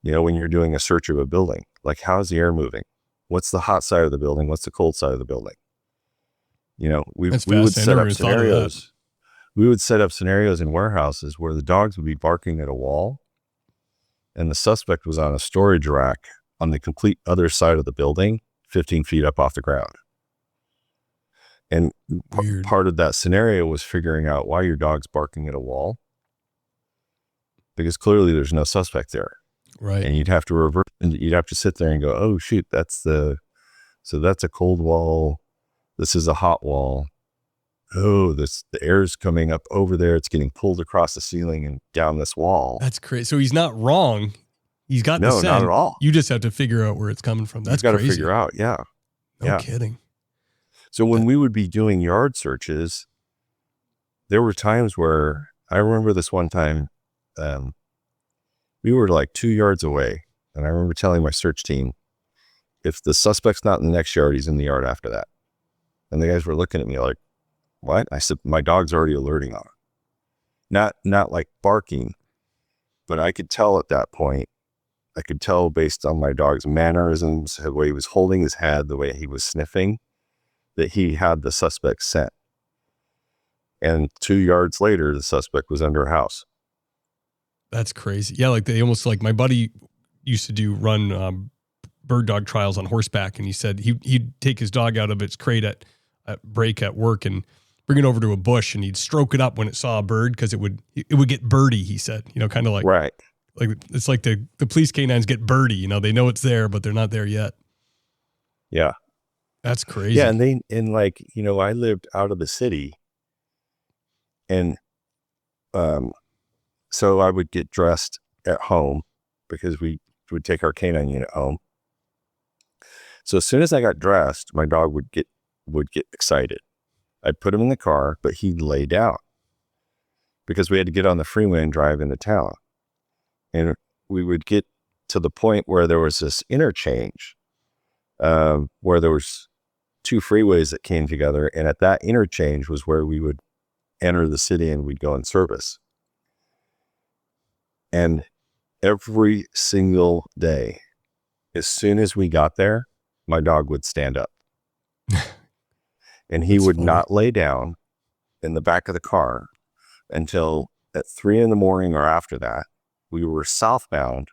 When you're doing a search of a building, like, how's the air moving? What's the hot side of the building? What's the cold side of the building? We would set up scenarios. We would set up scenarios in warehouses where the dogs would be barking at a wall, and the suspect was on a storage rack on the complete other side of the building, 15 feet up off the ground. And part of that scenario was figuring out why your dog's barking at a wall, because clearly there's no suspect there. Right. And you'd have to reverse, and you'd have to sit there and go, oh shoot, that's a cold wall. This is a hot wall. Oh, the air's coming up over there. It's getting pulled across the ceiling and down this wall. That's crazy. So he's not wrong. He's got the scent. No, not at all. You just have to figure out where it's coming from. That's You've got crazy. to figure out. Yeah. No kidding. So when we would be doing yard searches, there were times where, I remember this one time, we were like 2 yards away. And I remember telling my search team, if the suspect's not in the next yard, he's in the yard after that. And the guys were looking at me like, what? I said, my dog's already alerting on it. Not like barking, but I could tell at that point. I could tell based on my dog's mannerisms, the way he was holding his head, the way he was sniffing, that he had the suspect's scent. And 2 yards later, the suspect was under a house. That's crazy. Yeah, like my buddy used to run bird dog trials on horseback, and he said he'd take his dog out of its crate at break at work and bring it over to a bush, and he'd stroke it up when it saw a bird because it would get birdie, he said, kind of like, right. Like it's like the police canines get birdie, they know it's there, but they're not there yet. Yeah. That's crazy. Yeah. And I lived out of the city, and so I would get dressed at home because we would take our canine unit home. So as soon as I got dressed, my dog would get excited. I'd put him in the car, but he'd lay down because we had to get on the freeway and drive into town. And we would get to the point where there was this interchange, where there was 2 freeways that came together. And at that interchange was where we would enter the city and we'd go in service. And every single day, as soon as we got there, my dog would stand up. And he would not lay down in the back of the car until at 3 a.m. or after that. We were southbound,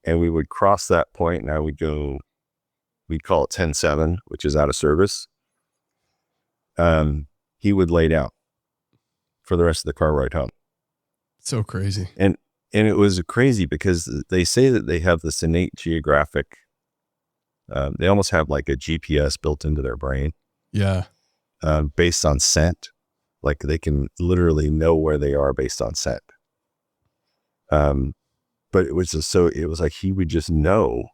and we would cross that point, and we'd call it 10-7, which is out of service. He would lay down for the rest of the car ride home. So crazy. And it was crazy because they say that they have this innate geographic, they almost have like a GPS built into their brain. Yeah. Based on scent. Like they can literally know where they are based on scent. But it was just it was like he would just know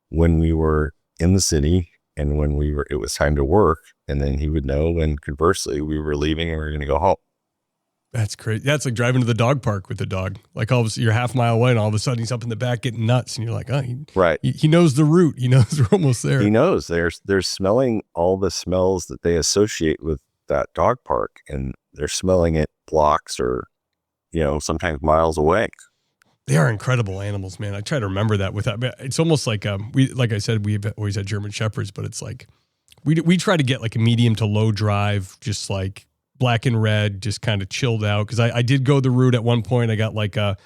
when we were in the city And when it was time to work, and then he would know when conversely we were leaving and we were going to go home. That's great. That's like driving to the dog park with the dog. Like all of a sudden you're half a mile away and all of a sudden he's up in the back getting nuts. And you're like, oh, right. He knows the route. He knows we're almost there. He knows they're smelling all the smells that they associate with that dog park. And they're smelling it blocks or, sometimes miles away. They are incredible animals, man. I try to remember that it's almost like, like I said, we've always had German Shepherds, but it's like, we try to get like a medium to low drive, just like black and red, just kind of chilled out. Cause I did go the route at one point. I got like a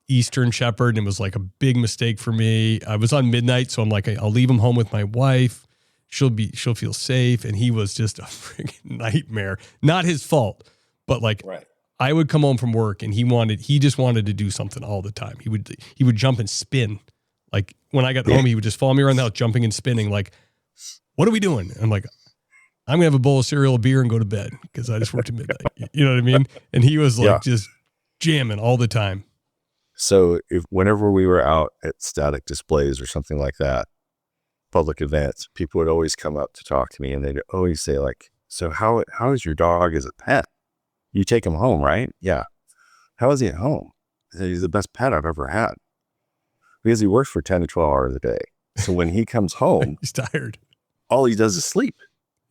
Eastern Shepherd and it was like a big mistake for me. I was on midnight. So I'm like, I'll leave him home with my wife. She'll feel safe. And he was just a freaking nightmare. Not his fault, but like, right. I would come home from work and he just wanted to do something all the time. He would jump and spin. Like when I got home, he would just follow me around the house, jumping and spinning. Like, what are we doing? And I'm like, I'm gonna have a bowl of cereal, a beer, and go to bed because I just worked at midnight. You know what I mean? And he was like just jamming all the time. So whenever we were out at static displays or something like that, public events, people would always come up to talk to me and they'd always say like, so how is your dog as a pet? You take him home, right? Yeah. How is he at home? I said, he's the best pet I've ever had because he works for 10 to 12 hours a day. So when he comes home, he's tired. All he does is sleep.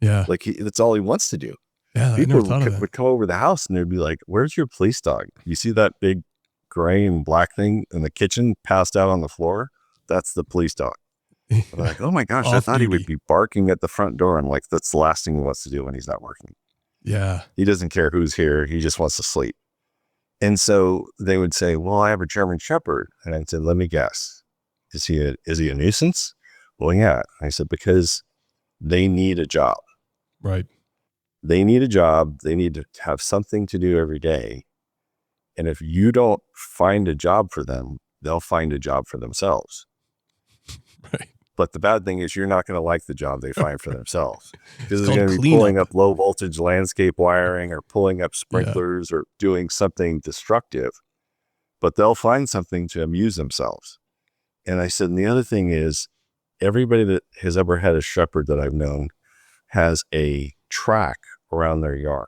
Yeah. Like that's all he wants to do. Yeah. People would come over the house and they'd be like, where's your police dog? You see that big gray and black thing in the kitchen passed out on the floor? That's the police dog. I'm like, oh my gosh, I thought he would be barking at the front door. And like, that's the last thing he wants to do when he's not working. Yeah. He doesn't care who's here. He just wants to sleep. And so they would say, well, I have a German Shepherd. And I said, let me guess. Is he a nuisance? Well, yeah. I said, because they need a job. Right. They need a job. They need to have something to do every day. And if you don't find a job for them, they'll find a job for themselves. Right. But the bad thing is you're not going to like the job they find for themselves because they're going to be pulling up low voltage landscape wiring or pulling up sprinklers or doing something destructive, but they'll find something to amuse themselves. And I said, and the other thing is everybody that has ever had a shepherd that I've known has a track around their yard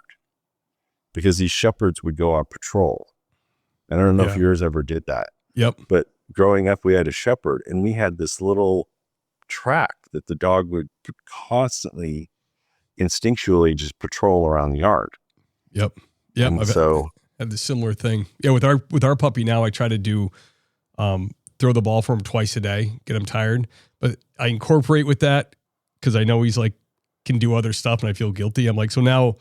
because these shepherds would go on patrol. And I don't know if yours ever did that. Yep. But growing up, we had a shepherd and we had this little track that the dog would constantly instinctually just patrol around the yard. Yep. I've had the similar thing. Yeah. With our puppy now, I try to do, throw the ball for him twice a day, get him tired, but I incorporate with that because I know he's like, can do other stuff and I feel guilty. I'm like, so now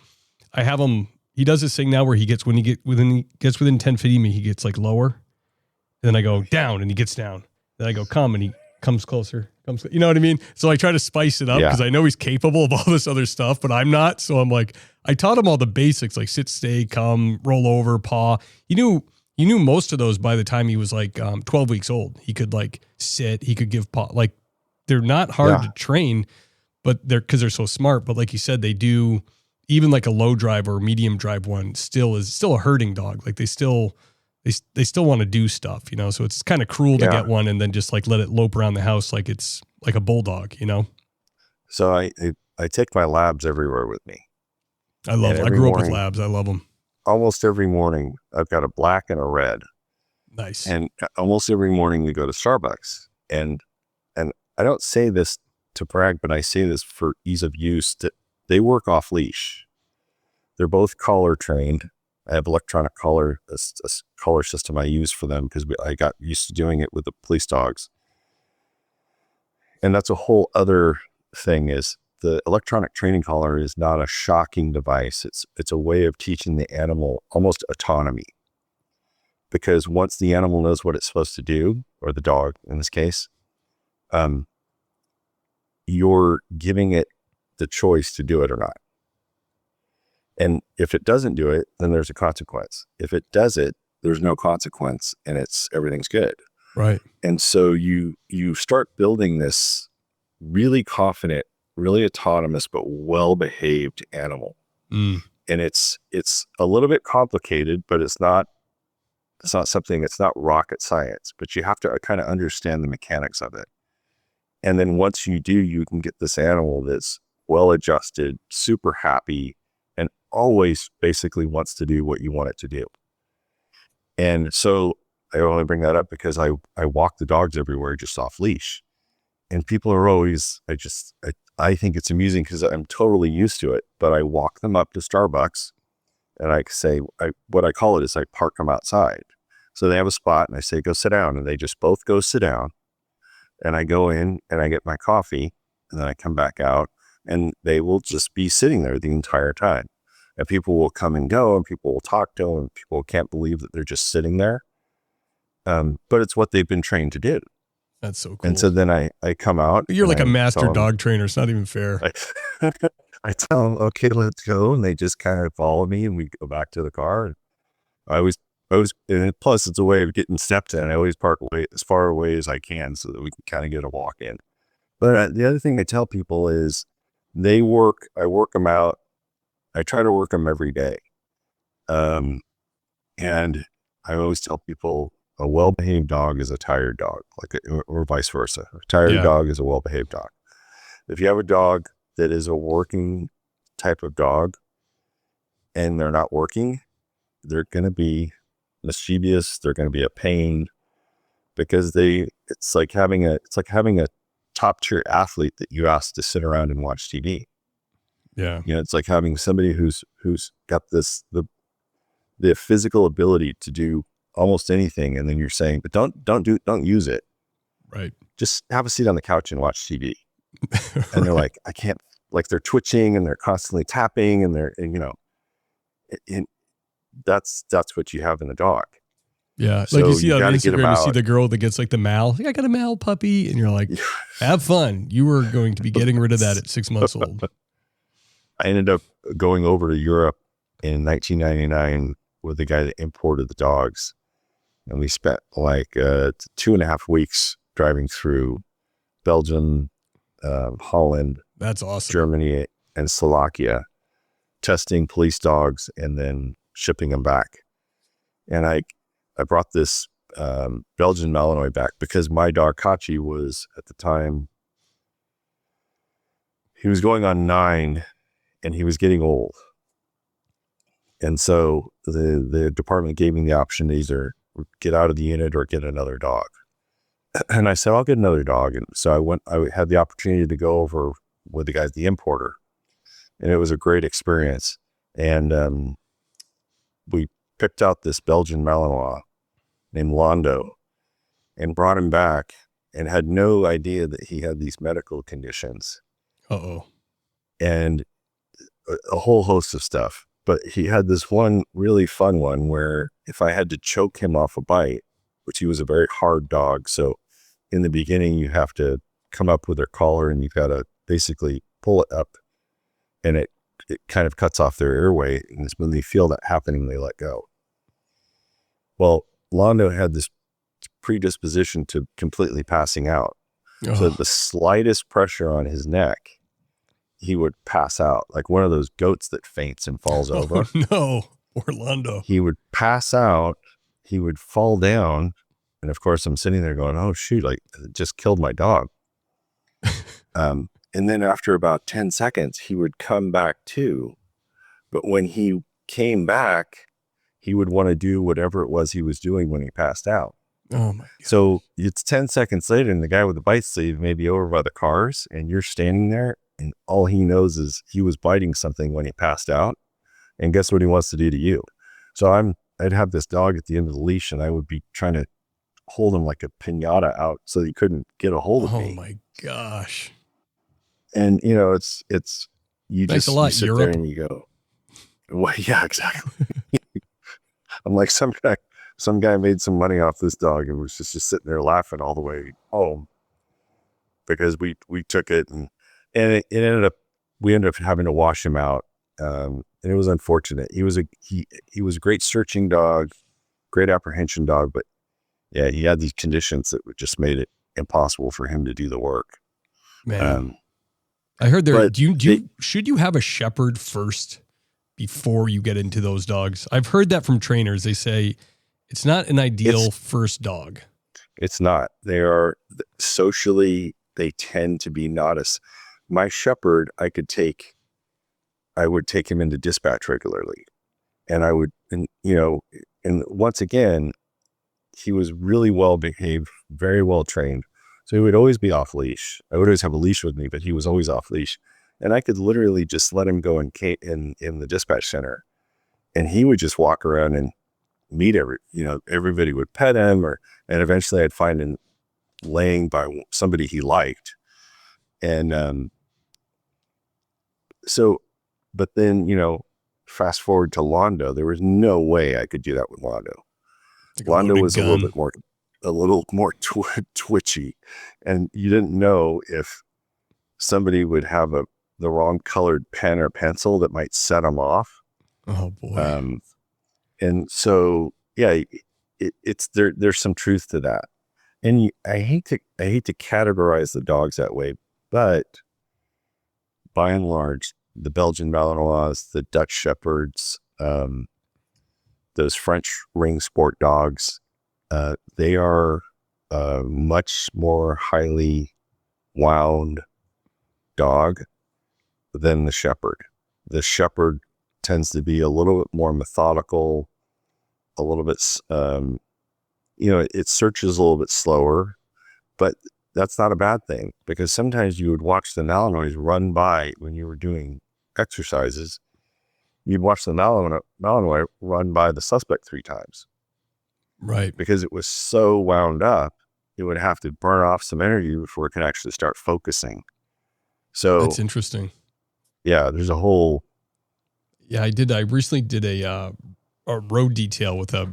I have him, he does this thing now where when he gets within 10 feet of me, he gets like lower. And then I go down and he gets down. Then I go, come, and he comes closer. You know what I mean? So I try to spice it up because I know he's capable of all this other stuff, but I'm not. So I'm like, I taught him all the basics, like sit, stay, come, roll over, paw. He knew most of those by the time he was like 12 weeks old. He could like sit, he could give paw. Like they're not hard to train, but because they're so smart. But like you said, they do, even like a low drive or medium drive one is still a herding dog. Like they still want to do stuff, you know? So it's kind of cruel to get one and then just like let it lope around the house like it's like a bulldog, you know? So I take my labs everywhere with me. I grew up with labs. I love them. Almost every morning, I've got a black and a red. Nice. And almost every morning we go to Starbucks. And I don't say this to brag, but I say this for ease of use, that they work off leash. They're both collar trained. I have electronic collar, a collar system I use for them because I got used to doing it with the police dogs. And that's a whole other thing is the electronic training collar is not a shocking device. It's a way of teaching the animal almost autonomy. Because once the animal knows what it's supposed to do, or the dog in this case, you're giving it the choice to do it or not. And if it doesn't do it, then there's a consequence. If it does it, there's no consequence and everything's good. Right. And so you start building this really confident, really autonomous, but well-behaved animal. And it's a little bit complicated, but it's not rocket science, but you have to kind of understand the mechanics of it. And then once you do, you can get this animal that's well-adjusted, super happy, and always basically wants to do what you want it to do. And so I only bring that up because I walk the dogs everywhere just off leash. And people are always, I think it's amusing because I'm totally used to it, but I walk them up to Starbucks and I say, what I call it is I park them outside. So they have a spot and I say, go sit down. And they just both go sit down. And I go in and I get my coffee and then I come back out and they will just be sitting there the entire time. And people will come and go and people will talk to them and people can't believe that they're just sitting there. But it's what they've been trained to do. That's so cool. And so then I come out. You're like a master dog trainer. It's not even fair. I tell them, okay, let's go. And they just kind of follow me and we go back to the car. And I always, and plus it's a way of getting stepped in. I always park away as far away as I can so that we can kind of get a walk in. But the other thing I tell people is I work them out. I try to work them every day. And I always tell people a well-behaved dog is a tired dog, or vice versa. A tired dog is a well-behaved dog. If you have a dog that is a working type of dog and they're not working, they're going to be mischievous. They're going to be a pain because it's like having a top tier athlete that you ask to sit around and watch TV. Yeah. It's like having somebody who's got the physical ability to do almost anything. And then you're saying, but don't use it. Right. Just have a seat on the couch and watch TV. And they're like, I can't, like they're twitching and they're constantly tapping and that's what you have in the dog. Yeah. So like you see on Instagram, you see out. the girl that gets like the Mal. Like, I got a Mal puppy. And you're like, have fun. You were going to be getting rid of that at 6 months old. I ended up going over to Europe in 1999 with the guy that imported the dogs. And we spent like 2.5 weeks driving through Belgium, Holland, that's awesome, Germany, and Slovakia, testing police dogs and then shipping them back. And I brought this Belgian Malinois back because my dog Kachi was at the time, he was going on 9 and he was getting old. And so the department gave me the option to either get out of the unit or get another dog. And I said, I'll get another dog. And so I had the opportunity to go over with the guy, the importer, and it was a great experience. And we picked out this Belgian Malinois named Londo and brought him back and had no idea that he had these medical conditions. Uh-oh. And a whole host of stuff. But he had this one really fun one where if I had to choke him off a bite, which he was a very hard dog. So in the beginning, you have to come up with their collar and you've got to basically pull it up and it kind of cuts off their airway. And when they feel that happening, they let go. Well, Londo had this predisposition to completely passing out. Oh. So the slightest pressure on his neck, he would pass out like one of those goats that faints and falls over. Oh, no, Orlando. He would pass out. He would fall down. And of course, I'm sitting there going, oh, shoot, like it just killed my dog. And then after about 10 seconds, he would come back too. But when he came back, he would want to do whatever it was he was doing when he passed out. Oh, my God. So it's 10 seconds later, and the guy with the bite sleeve may be over by the cars, and you're standing there. And all he knows is he was biting something when he passed out. And guess what he wants to do to you? So I'd have this dog at the end of the leash and I would be trying to hold him like a piñata out so he couldn't get a hold of me. Oh my gosh. And it's you Thanks just a lot, you sit Europe. there and you go, well, yeah, exactly. I'm like, some guy made some money off this dog and was just sitting there laughing all the way home because we took it and it ended up, we ended up having to wash him out. And it was unfortunate. He was a great searching dog, great apprehension dog, but yeah, he had these conditions that just made it impossible for him to do the work. Man, I heard there, should you have a shepherd first before you get into those dogs? I've heard that from trainers. They say it's not an ideal first dog. It's not. They are socially they tend to be not as, my Shepherd, I would take him into dispatch regularly. And I would, and once again, he was really well behaved, very well trained. So he would always be off leash. I would always have a leash with me, but he was always off leash. And I could literally just let him go in the dispatch center, and he would just walk around and meet everybody would pet him, and eventually I'd find him laying by somebody he liked. And but then, fast forward to Londo, there was no way I could do that with Londo. Londo was a little more twitchy, and you didn't know if somebody would have the wrong colored pen or pencil that might set them off. Oh boy. And so, yeah, it's there's some truth to that. And I hate to categorize the dogs that way, but by and large, the Belgian Malinois, the Dutch Shepherds, those French ring sport dogs, they are much more highly wound dog than the Shepherd. The Shepherd tends to be a little bit more methodical, a little bit, it searches a little bit slower, but that's not a bad thing, because sometimes you would watch the Malinois run by when you were doing exercises. You'd watch the Malinois run by the suspect 3 times. Right. Because it was so wound up, it would have to burn off some energy before it can actually start focusing. So that's interesting. Yeah, there's a whole. Yeah, I recently did a road detail with a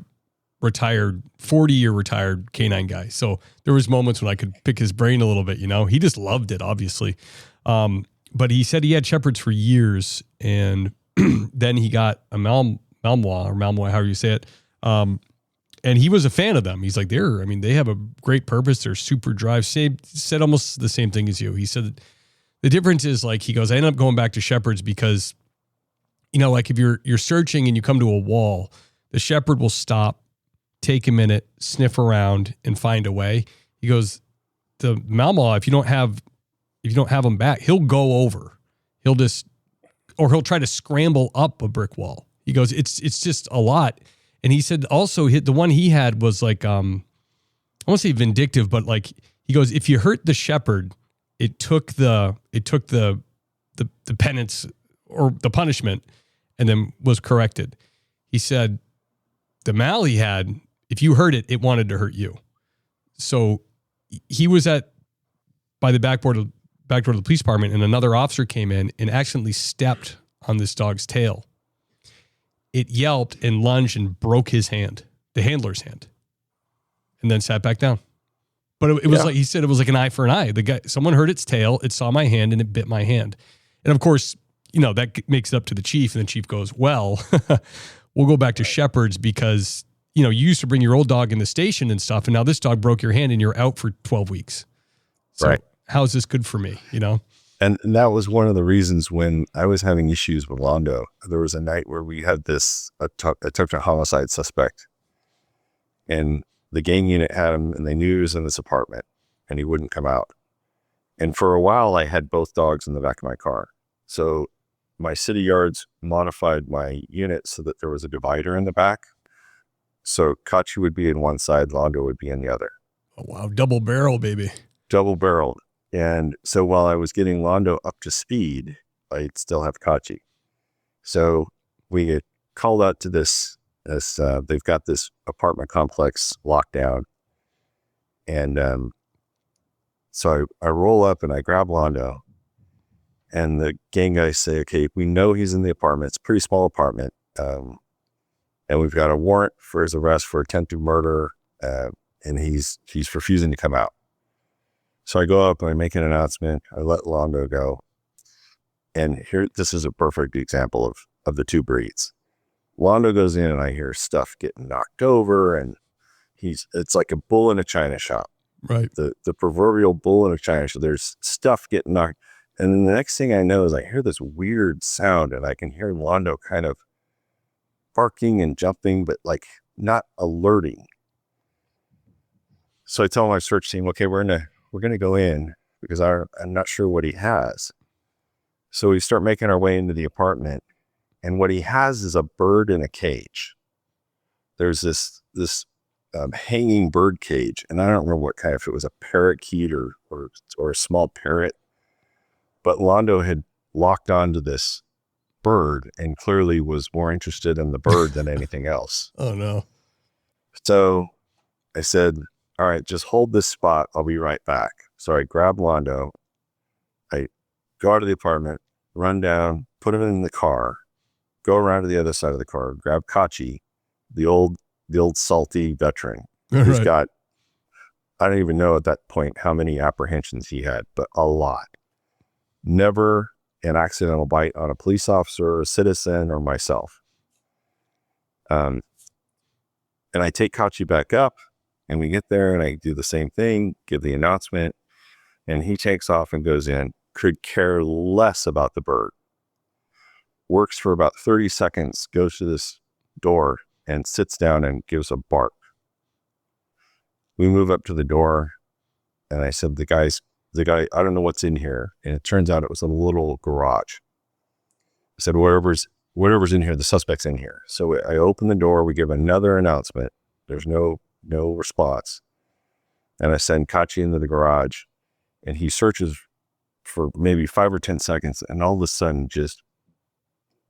40-year retired canine guy. So there was moments when I could pick his brain a little bit, he just loved it, obviously. But he said he had Shepherds for years, and then he got a Malinois, however you say it. And he was a fan of them. He's like, they have a great purpose. They're super drive. Said almost the same thing as you. He said the difference is, like, he goes, I ended up going back to Shepherds because, like if you're searching and you come to a wall, the Shepherd will stop, take a minute, sniff around, and find a way. He goes, the Malinois, if you don't have him back, he'll go over. He'll try to scramble up a brick wall. He goes, it's just a lot. And he said also the one he had was like, I won't say vindictive, but like, he goes, if you hurt the Shepherd, it took the penance or the punishment and then was corrected. He said the Mal he had, if you hurt it, it wanted to hurt you. So he was by the back door of the police department, and another officer came in and accidentally stepped on this dog's tail. It yelped and lunged and broke his hand, the handler's hand, and then sat back down. But it was like, he said it was like an eye for an eye. Someone hurt its tail, it saw my hand, and it bit my hand. And of course, that makes it up to the chief, and the chief goes, well, we'll go back to Shepherds because, you used to bring your old dog in the station and stuff, and now this dog broke your hand and you're out for 12 weeks. So right. How is this good for me, And that was one of the reasons when I was having issues with Londo. There was a night where we had this attempted homicide suspect, and the gang unit had him, and they knew he was in this apartment, and he wouldn't come out. And for a while, I had both dogs in the back of my car. So my city yards modified my unit so that there was a divider in the back. So Kachi would be in one side, Londo would be in the other. Oh, wow. Double barrel, baby. Double barreled. And so while I was getting Londo up to speed, I'd still have Kachi. So we get called out to this they've got this apartment complex locked down. And so I roll up and I grab Londo, and the gang guys say, okay, we know he's in the apartment. It's a pretty small apartment. And we've got a warrant for his arrest for attempted murder. And he's refusing to come out. So I go up and I make an announcement. I let Londo go. And this is a perfect example of the two breeds. Londo goes in and I hear stuff getting knocked over, and it's like a bull in a china shop. Right. The proverbial bull in a china shop. There's stuff getting knocked. And then the next thing I know is I hear this weird sound, and I can hear Londo kind of barking and jumping, but like not alerting. So I tell my search team, okay, we're gonna go in. because I'm not sure what he has. So we start making our way into the apartment, and what he has is a bird in a cage. There's this hanging bird cage, and I don't remember what kind, if it was a parakeet or a small parrot, but Londo had locked onto this bird and clearly was more interested in the bird than anything else. Oh no. So I said, all right, just hold this spot. I'll be right back. So I grab Londo. I go out of the apartment, run down, put him in the car, go around to the other side of the car, grab Kachi, the old salty veteran who's Right. got, I don't even know at that point how many apprehensions he had, but a lot. Never an accidental bite on a police officer, a citizen, or myself. And I take Kachi back up, and we get there, and I do the same thing, give the announcement, and he takes off and goes in, could care less about the bird. Works for about 30 seconds, goes to this door, and sits down and gives a bark. We move up to the door, and I said, the guy, I don't know what's in here. And it turns out it was a little garage. I said, whatever's in here, the suspect's in here. So I open the door, we give another announcement. There's no response. And I send Kachi into the garage, and he searches for maybe 5 or 10 seconds, and all of a sudden just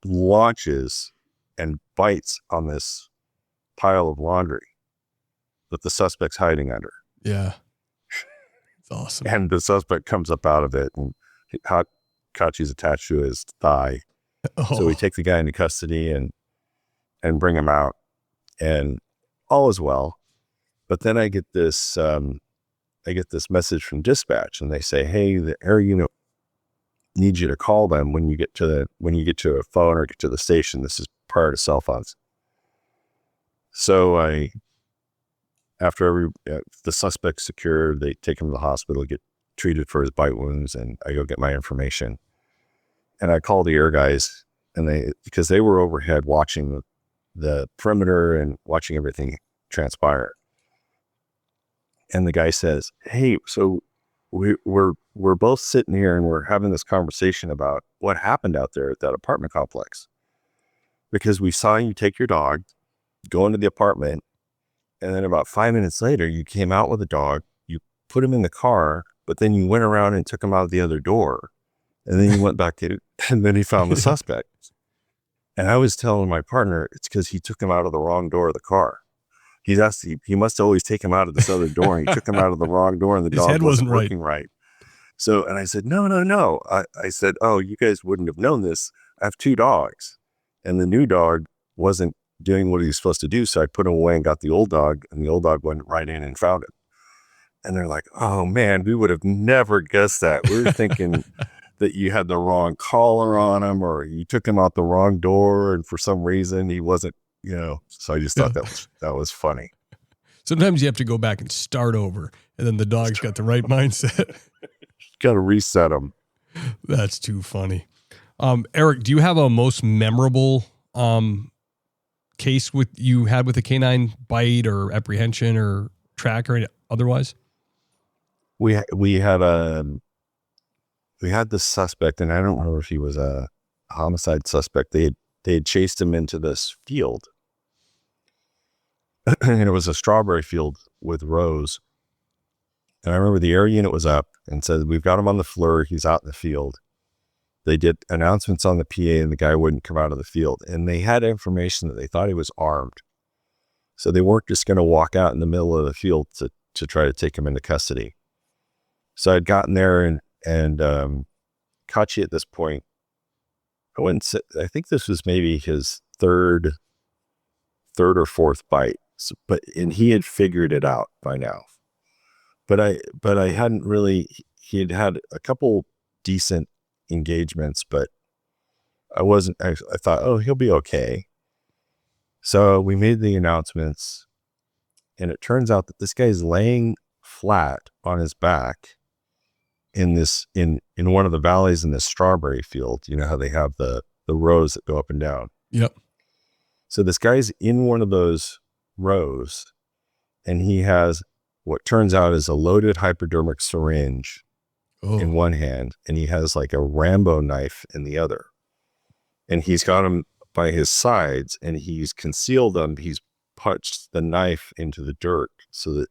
launches and bites on this pile of laundry that the suspect's hiding under. Yeah. It's awesome. And the suspect comes up out of it, and Kachi's attached to his thigh. Oh. So we take the guy into custody and bring him out, and all is well. But then I get this message from dispatch, and they say, "Hey, the air unit needs you to call them when you get to a phone or get to the station." This is prior to cell phones. So after the suspect's secured, they take him to the hospital, get treated for his bite wounds, and I go get my information. And I call the air guys, and because they were overhead watching the perimeter and watching everything transpire. And the guy says, "Hey, so we're both sitting here and we're having this conversation about what happened out there at that apartment complex, because we saw you take your dog, go into the apartment, and then about 5 minutes later, you came out with a dog, you put him in the car, but then you went around and took him out of the other door, and then you went back to, and then he found the suspect." And I was telling my partner, it's because he took him out of the wrong door of the car. He must always take him out of this other door, and he took him out of the wrong door, and the dog wasn't working right. So, and I said, no. I said, "Oh, you guys wouldn't have known this. I have 2 dogs, and the new dog wasn't doing what he was supposed to do. So I put him away and got the old dog, and the old dog went right in and found him." And they're like, "Oh man, we would have never guessed that. We were thinking that you had the wrong collar on him, or you took him out the wrong door, and for some reason he wasn't, So I just thought that was funny. Sometimes you have to go back and start over, and then the dog's got the right mindset. Got to reset him. That's too funny. Eric, do you have a most memorable case you had with a canine bite or apprehension or track or otherwise? We had this suspect, and I don't remember if he was a homicide suspect. They had chased him into this field, and it was a strawberry field with rows. And I remember the air unit was up and said, "We've got him on the floor. He's out in the field." They did announcements on the PA, and the guy wouldn't come out of the field. And they had information that they thought he was armed. So they weren't just going to walk out in the middle of the field to try to take him into custody. So I'd gotten there, and Kachi at this point, I think this was maybe his third or fourth bite. So, and he had figured it out by now. But I hadn't really, he had had a couple decent engagements, but I thought, oh, he'll be okay. So we made the announcements, and it turns out that this guy's laying flat on his back in one of the valleys in this strawberry field. You know how they have the rows that go up and down. Yep. So this guy's in one of those rows, and he has what turns out is a loaded hypodermic syringe in one hand, and he has like a Rambo knife in the other. And he's got them by his sides, and he's concealed them. He's punched the knife into the dirt so that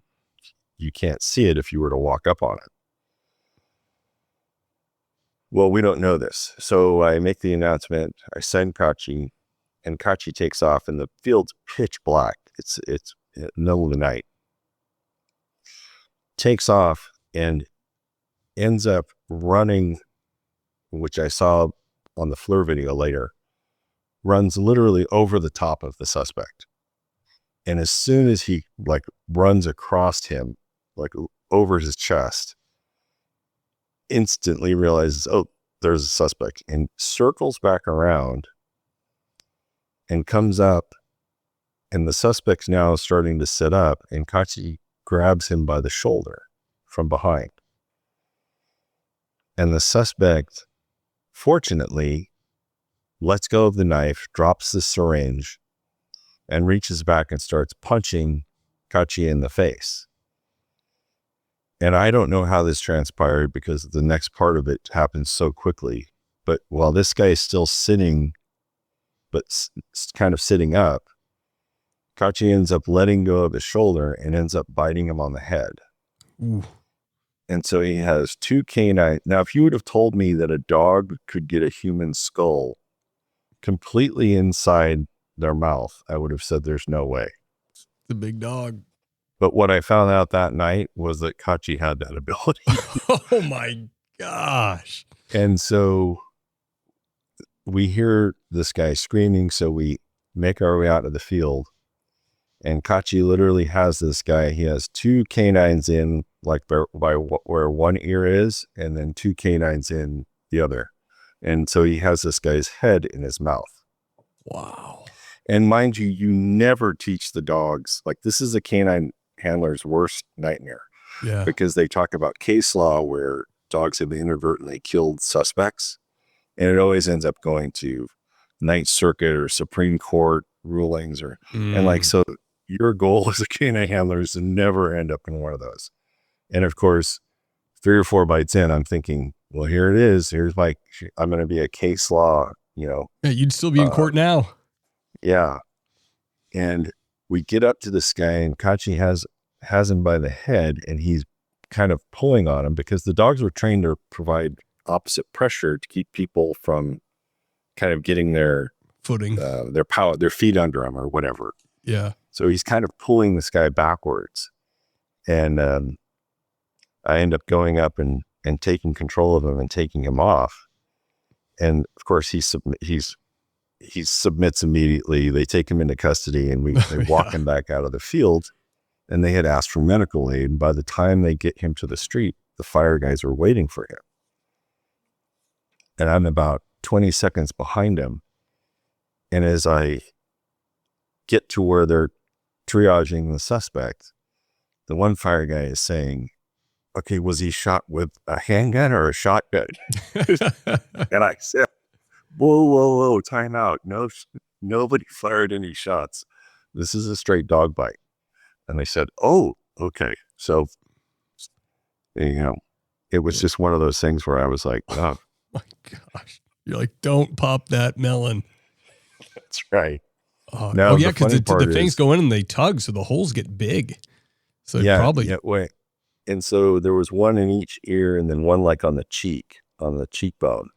you can't see it if you were to walk up on it. Well, we don't know this. So I make the announcement, I send Kachi, and Kachi takes off, and the field's pitch black. It's in the middle of the night. Takes off and ends up running, which I saw on the FLIR video later, runs literally over the top of the suspect. And as soon as he like runs across him, like over his chest, instantly realizes, oh, there's a suspect, and circles back around and comes up, and the suspect's now starting to sit up, and Kachi grabs him by the shoulder from behind. And the suspect, fortunately, lets go of the knife, drops the syringe, and reaches back and starts punching Kachi in the face. And I don't know how this transpired because the next part of it happens so quickly. But while this guy is still sitting, but kind of sitting up, Kachi ends up letting go of his shoulder and ends up biting him on the head. Ooh. And so he has two canines. Now, if you would have told me that a dog could get a human skull completely inside their mouth, I would have said there's no way. The big dog. But what I found out that night was that Kachi had that ability. Oh my gosh. And so we hear this guy screaming, so we make our way out of the field. And Kachi literally has this guy. He has two canines in, like by where one ear is, and then two canines in the other. And so he has this guy's head in his mouth. Wow. And mind you, you never teach the dogs. Like, this is a canine handler's worst nightmare. Yeah. Because they talk about case law where dogs have inadvertently killed suspects. And it always ends up going to Ninth Circuit or Supreme Court rulings, or and like, so your goal as a canine handler is to never end up in one of those. And of course, 3 or 4 bites in, I'm thinking, well, here it is. Here's my, I'm going to be a case law, Yeah, you'd still be in court now. Yeah. And we get up to this guy, and Kachi has him by the head, and he's kind of pulling on him because the dogs were trained to provide opposite pressure to keep people from kind of getting their footing, their power, their feet under them or whatever. Yeah. So he's kind of pulling this guy backwards, and I end up going up and taking control of him and taking him off. And of course he submits immediately. They take him into custody, and they walk him back out of the field. And they had asked for medical aid. And by the time they get him to the street, the fire guys are waiting for him. And I'm about 20 seconds behind him. And as I get to where they're triaging the suspect, the one fire guy is saying, okay, was he shot with a handgun or a shotgun? And I said, whoa, time out. No, nobody fired any shots. This is a straight dog bite. And they said, oh, okay. So, it was just one of those things where I was like, oh my gosh. You're like, don't pop that melon. That's right. No, yeah, because the things go in and they tug, so the holes get big. So wait. And so there was one in each ear, and then one like on the cheekbone.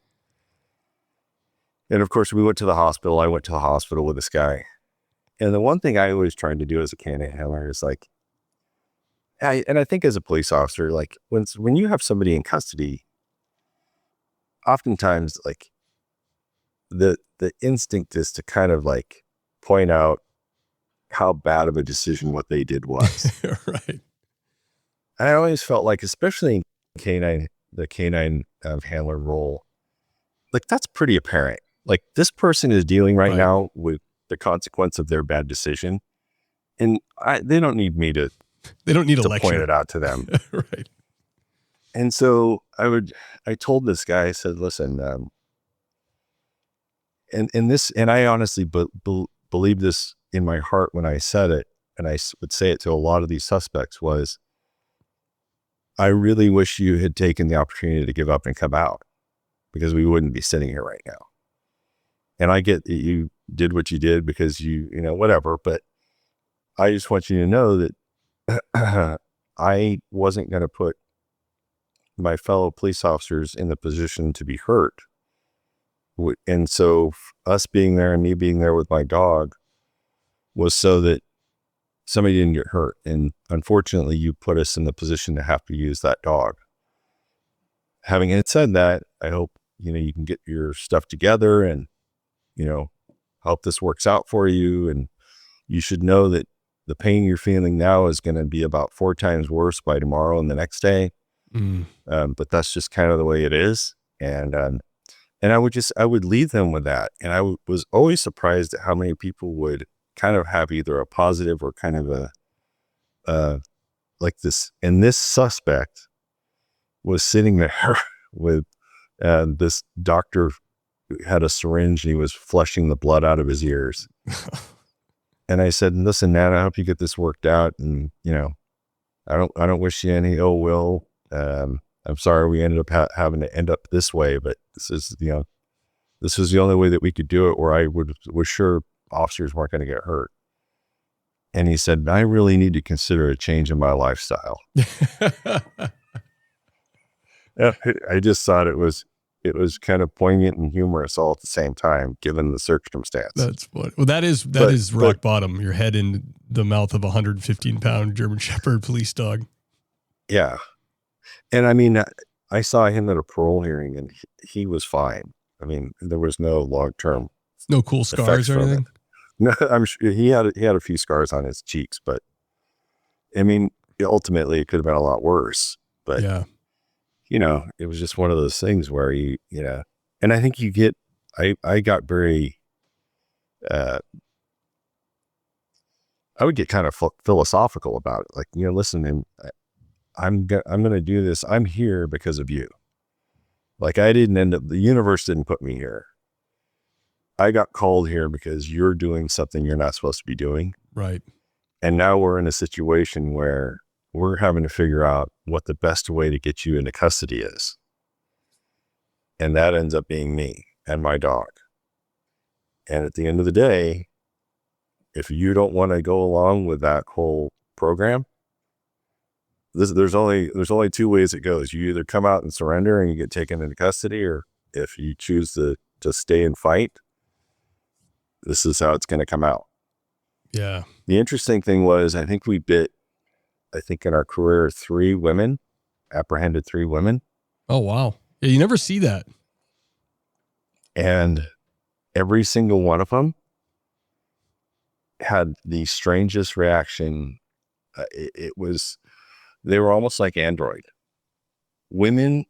And of course, we went to the hospital. I went to the hospital with this guy. And the one thing I always tried to do as a canine handler is like, I think as a police officer, like when you have somebody in custody, oftentimes like the instinct is to kind of like point out how bad of a decision what they did was. Right. And I always felt like, especially in the canine handler role, like that's pretty apparent. Like this person is dealing right now with the consequence of their bad decision, and they don't need me to. They don't need a lecture. Point it out to them. Right. And so I told this guy, I said, listen, and I honestly believe this in my heart when I said it, and I would say it to a lot of these suspects, was I really wish you had taken the opportunity to give up and come out, because we wouldn't be sitting here right now. And I get that you did what you did because you know, whatever, but I just want you to know that I wasn't going to put my fellow police officers in the position to be hurt. And so us being there and me being there with my dog was so that somebody didn't get hurt. And unfortunately, you put us in the position to have to use that dog. Having said that, I hope, you know, you can get your stuff together and, you know, hope this works out for you. And you should know that the pain you're feeling now is going to be about 4 times worse by tomorrow and the next day. But that's just kind of the way it is. And I would leave them with that. And I was always surprised at how many people would kind of have either a positive or kind of a, like this. And this suspect was sitting there with this doctor who had a syringe and he was flushing the blood out of his ears. And I said, listen, Nat, I hope you get this worked out. And, you know, I don't wish you any ill will. I'm sorry we ended up having to end up this way, but this is, you know, this was the only way that we could do it, where I was sure officers weren't going to get hurt. And he said, I really need to consider a change in my lifestyle. Yeah, I just thought it was kind of poignant and humorous all at the same time, given the circumstance. That's funny. Well, that is rock bottom. Your head in the mouth of a 115-pound German Shepherd police dog. Yeah. And I mean, I saw him at a parole hearing and he was fine. I mean, there was no long-term. No cool scars or anything? No, I'm sure he had a few scars on his cheeks, but I mean, ultimately it could have been a lot worse. But yeah, you know, it was just one of those things where you know, and I think I got very, I would get kind of philosophical about it. Like, you know, listen, I'm going to do this. I'm here because of you. Like, the universe didn't put me here. I got called here because you're doing something you're not supposed to be doing. Right. And now we're in a situation where we're having to figure out what the best way to get you into custody is. And that ends up being me and my dog. And at the end of the day, if you don't want to go along with that whole program, there's only 2 ways it goes. You either come out and surrender and you get taken into custody, or if you choose to stay and fight, this is how it's going to come out. Yeah. The interesting thing was, I think in our career, 3 women, apprehended 3 women. Oh, wow. Yeah, you never see that. And every single one of them had the strangest reaction. They were almost like android. Men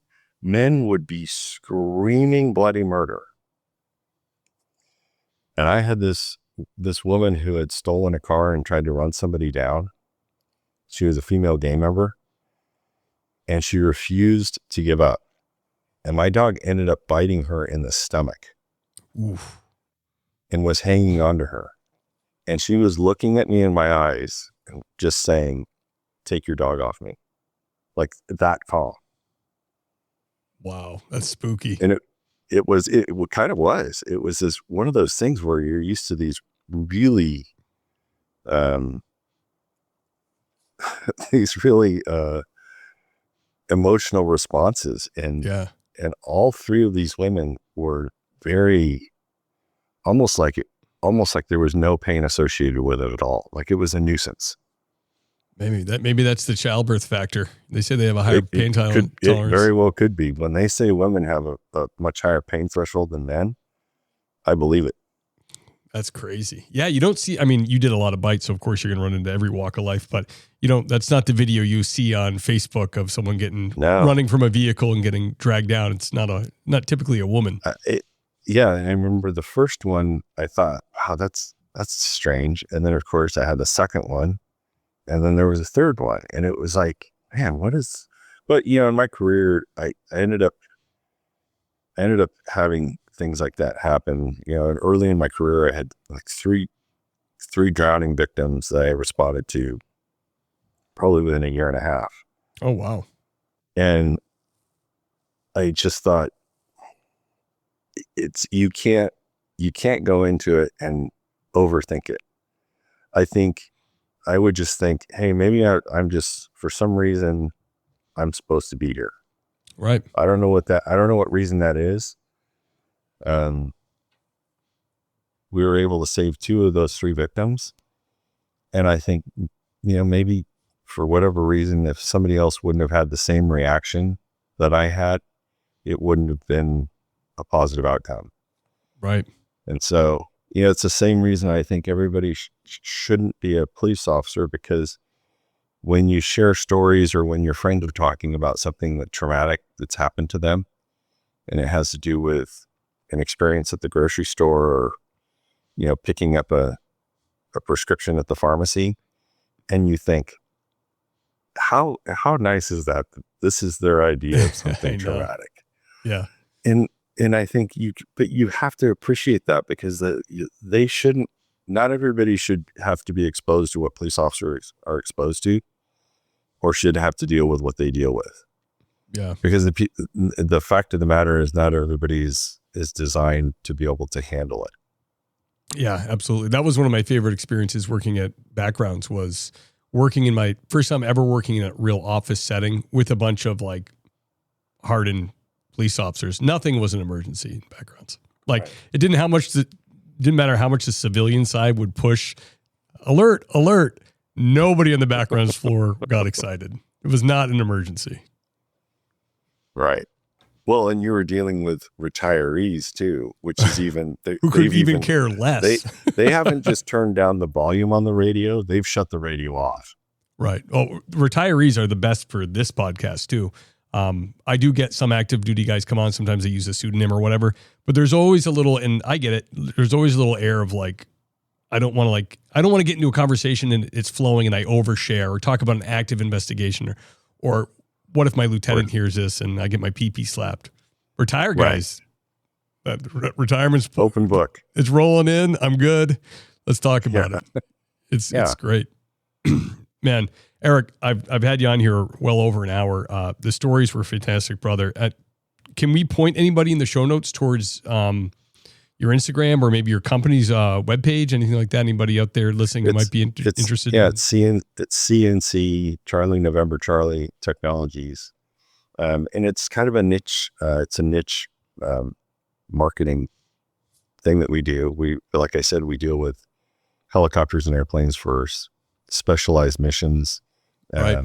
would be screaming bloody murder. And I had this woman who had stolen a car and tried to run somebody down. She was a female gang member, and she refused to give up. And my dog ended up biting her in the stomach. Oof. And was hanging onto her. And she was looking at me in my eyes and just saying, take your dog off me. Like that calm. Wow, that's spooky. And it kind of was. It was this one of those things where you're used to these really, emotional responses. And all 3 of these women were very, almost like there was no pain associated with it at all. Like it was a nuisance. Maybe that's the childbirth factor. They say they have a higher pain tolerance. It very well could be. When they say women have a much higher pain threshold than men, I believe it. That's crazy. Yeah, you don't see, I mean, you did a lot of bites, so of course you're going to run into every walk of life, but that's not the video you see on Facebook of someone running from a vehicle and getting dragged down. It's not typically a woman. Yeah, and I remember the first one, I thought, wow, that's strange. And then of course I had the second one. And then there was a third one, and it was like, man, but in my career, I ended up having things like that happen. And early in my career, I had like three drowning victims that I responded to probably within a year and a half. Oh, wow. And I just thought you can't go into it and overthink it. I think I would just think, hey, maybe I'm just, for some reason, I'm supposed to be here. Right. I don't know what reason that is. We were able to save 2 of those 3 victims. And I think, maybe for whatever reason, if somebody else wouldn't have had the same reaction that I had, it wouldn't have been a positive outcome. Right. And so, it's the same reason I think everybody shouldn't be a police officer, because when you share stories or when your friends are talking about something traumatic that's happened to them, and it has to do with an experience at the grocery store, or, picking up a prescription at the pharmacy, and you think, how nice is that? This is their idea of something traumatic. Yeah. And I think but you have to appreciate that, because they shouldn't, not everybody should have to be exposed to what police officers are exposed to, or should have to deal with what they deal with. Yeah. Because the fact of the matter is, not everybody is designed to be able to handle it. Yeah, absolutely. That was one of my favorite experiences working at Backgrounds, was working in my first time ever working in a real office setting with a bunch of like hardened police officers. Nothing was an emergency in Backgrounds. Like right. It didn't matter how much the civilian side would push, alert, alert. Nobody on the Backgrounds floor got excited. It was not an emergency. Right. Well, and you were dealing with retirees too, which is even who could even care less. They haven't just turned down the volume on the radio; they've shut the radio off. Right. Oh, retirees are the best for this podcast too. I do get some active duty guys come on. Sometimes they use a pseudonym or whatever, but there's always a little, and I get it. There's always a little air of like, I don't want to get into a conversation and it's flowing and I overshare or talk about an active investigation or what if my lieutenant hears this and I get my pee slapped? Retired guys, right. Retirement's open book. It's rolling in. I'm good. Let's talk about it. It's great, man. Eric, I've had you on here well over an hour. The stories were fantastic, brother. Can we point anybody in the show notes towards your Instagram or maybe your company's webpage, anything like that? Anybody out there listening that might be interested? Yeah, it's CNC Charlie November Charlie Technologies, and it's kind of a niche. It's a niche marketing thing that we do. Like I said, we deal with helicopters and airplanes for specialized missions. Right.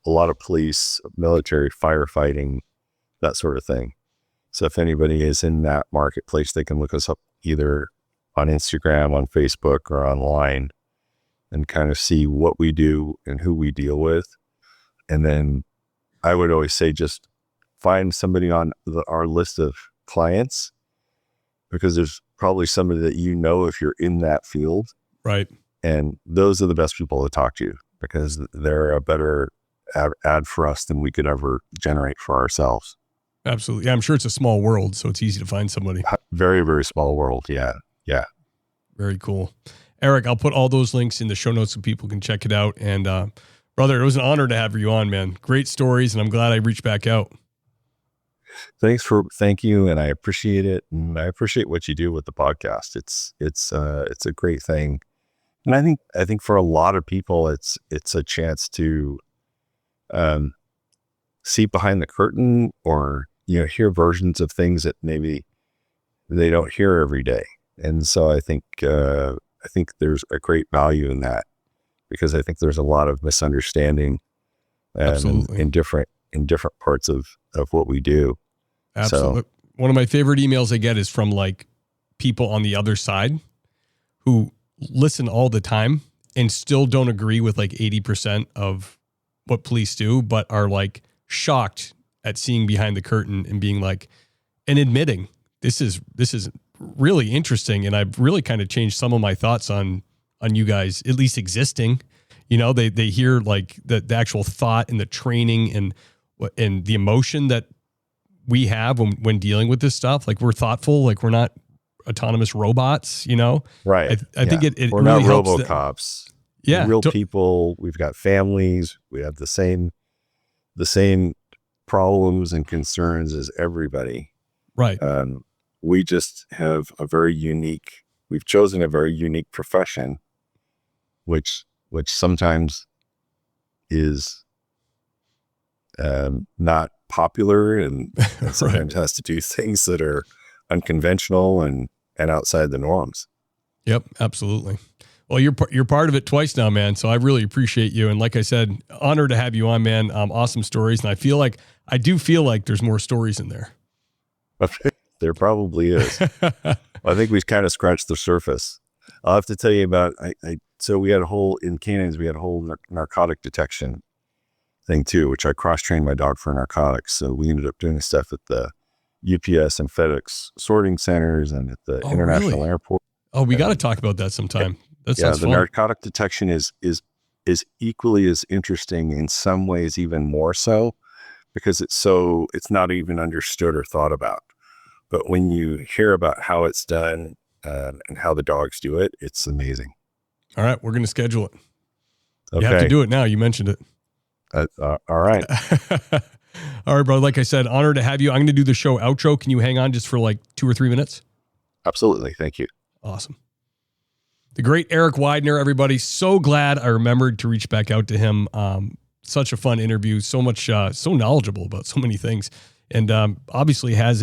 A lot of police, military, firefighting, that sort of thing. So if anybody is in that marketplace, they can look us up either on Instagram, on Facebook, or online and kind of see what we do and who we deal with. And then I would always say, just find somebody on our list of clients, because there's probably somebody that if you're in that field. Right. And those are the best people to talk to, because they're a better ad for us than we could ever generate for ourselves. Absolutely. Yeah, I'm sure it's a small world, so it's easy to find somebody. Very, very small world. Yeah. Yeah. Very cool. Eric, I'll put all those links in the show notes so people can check it out. And brother, it was an honor to have you on, man. Great stories, and I'm glad I reached back out. Thank you. And I appreciate it. And I appreciate what you do with the podcast. It's a great thing. And I think for a lot of people, it's a chance to see behind the curtain, or hear versions of things that maybe they don't hear every day. And so I think there's a great value in that, because I think there's a lot of misunderstanding in different parts of what we do. Absolutely. So, one of my favorite emails I get is from like people on the other side who listen all the time and still don't agree with like 80% of what police do, but are like shocked at seeing behind the curtain and being like, and admitting this is really interesting. And I've really kind of changed some of my thoughts on you guys, at least existing. They hear like the actual thought and the training and the emotion that we have when dealing with this stuff. Like, we're thoughtful, like we're not autonomous robots, Right. I think it we're really not helps RoboCops. Yeah. We're real people. We've got families. We have the same problems and concerns as everybody. Right. We just have we've chosen a very unique profession, which sometimes is not popular and sometimes has to do things that are unconventional and outside the norms. Yep, absolutely. Well, you're part of it twice now, man. So I really appreciate you. And like I said, honored to have you on, man. Awesome stories. And I do feel like there's more stories in there. There probably is. I think we've kind of scratched the surface. I'll have to tell you about, so we had in cannons, we had a whole narcotic detection thing too, which I cross-trained my dog for narcotics. So we ended up doing stuff at the UPS and FedEx sorting centers and at the international airport. Oh, we got to talk about that sometime. That sounds the fun. narcotic detection is equally as interesting, in some ways even more so, because it's not even understood or thought about. But when you hear about how it's done and how the dogs do it, it's amazing. All right, we're going to schedule it. Okay. You have to do it now. You mentioned it. All right. All right, bro. Like I said, honored to have you. I'm going to do the show outro. Can you hang on just for like 2 or 3 minutes? Absolutely. Thank you. Awesome. The great Eric Weidner, everybody. So glad I remembered to reach back out to him. Such a fun interview. So much, so knowledgeable about so many things. And obviously has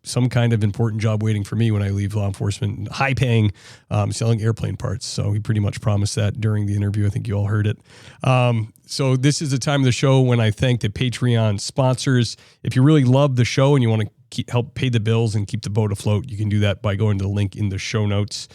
some kind of important job waiting for me when I leave law enforcement, high paying, selling airplane parts. So he pretty much promised that during the interview. I think you all heard it. So this is the time of the show when I thank the Patreon sponsors. If you really love the show and you want to help pay the bills and keep the boat afloat, you can do that by going to the link in the show notes.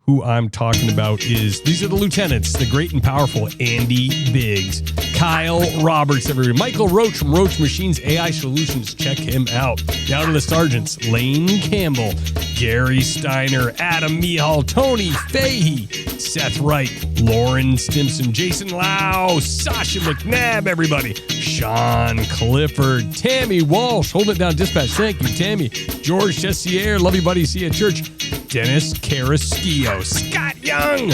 Who I'm talking about these are the lieutenants, the great and powerful Andy Biggs, Kyle Roberts, everybody, Michael Roach from Roach Machines AI Solutions. Check him out. Down to the sergeants, Lane Campbell, Gary Steiner, Adam Mihal, Tony Fahey, Seth Wright, Lauren Stimson, Jason Lau, Sasha McNabb, everybody, Sean Clifford, Tammy Walsh, Hold It Down Dispatch. Thank you, Tammy. George Tessier, love you, buddy. See you at church. Dennis Carrasquillo, Scott Young,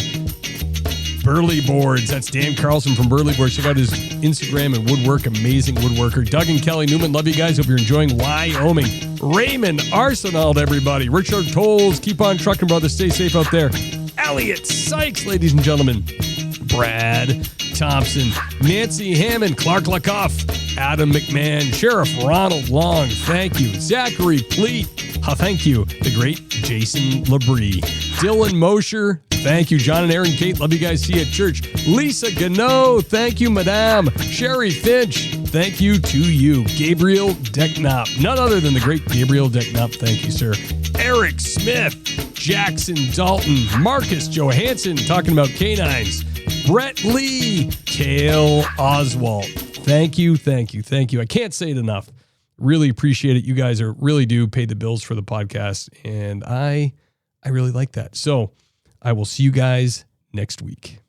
Burley Boards. That's Dan Carlson from Burley Boards. Check out his Instagram and woodwork. Amazing woodworker. Doug and Kelly Newman. Love you guys. Hope you're enjoying Wyoming. Raymond Arsenault, everybody. Richard Tolles. Keep on trucking, brother. Stay safe out there. Elliot Sykes, ladies and gentlemen. Brad Thompson, Nancy Hammond, Clark Lakoff, Adam McMahon, Sheriff Ronald Long, thank you. Zachary Pleat, thank you. The great Jason Labrie, Dylan Mosher, thank you. John and Aaron Kate, love you guys. See you at church. Lisa Gano, thank you, Madame. Sherry Finch, thank you to you. Gabriel Decknop, none other than the great Gabriel Decknop, thank you, sir. Eric Smith, Jackson Dalton, Marcus Johansson, talking about canines. Brett Lee, Cale Oswald. Thank you, thank you, thank you. I can't say it enough. Really appreciate it. You guys really do pay the bills for the podcast, and I really like that. So I will see you guys next week.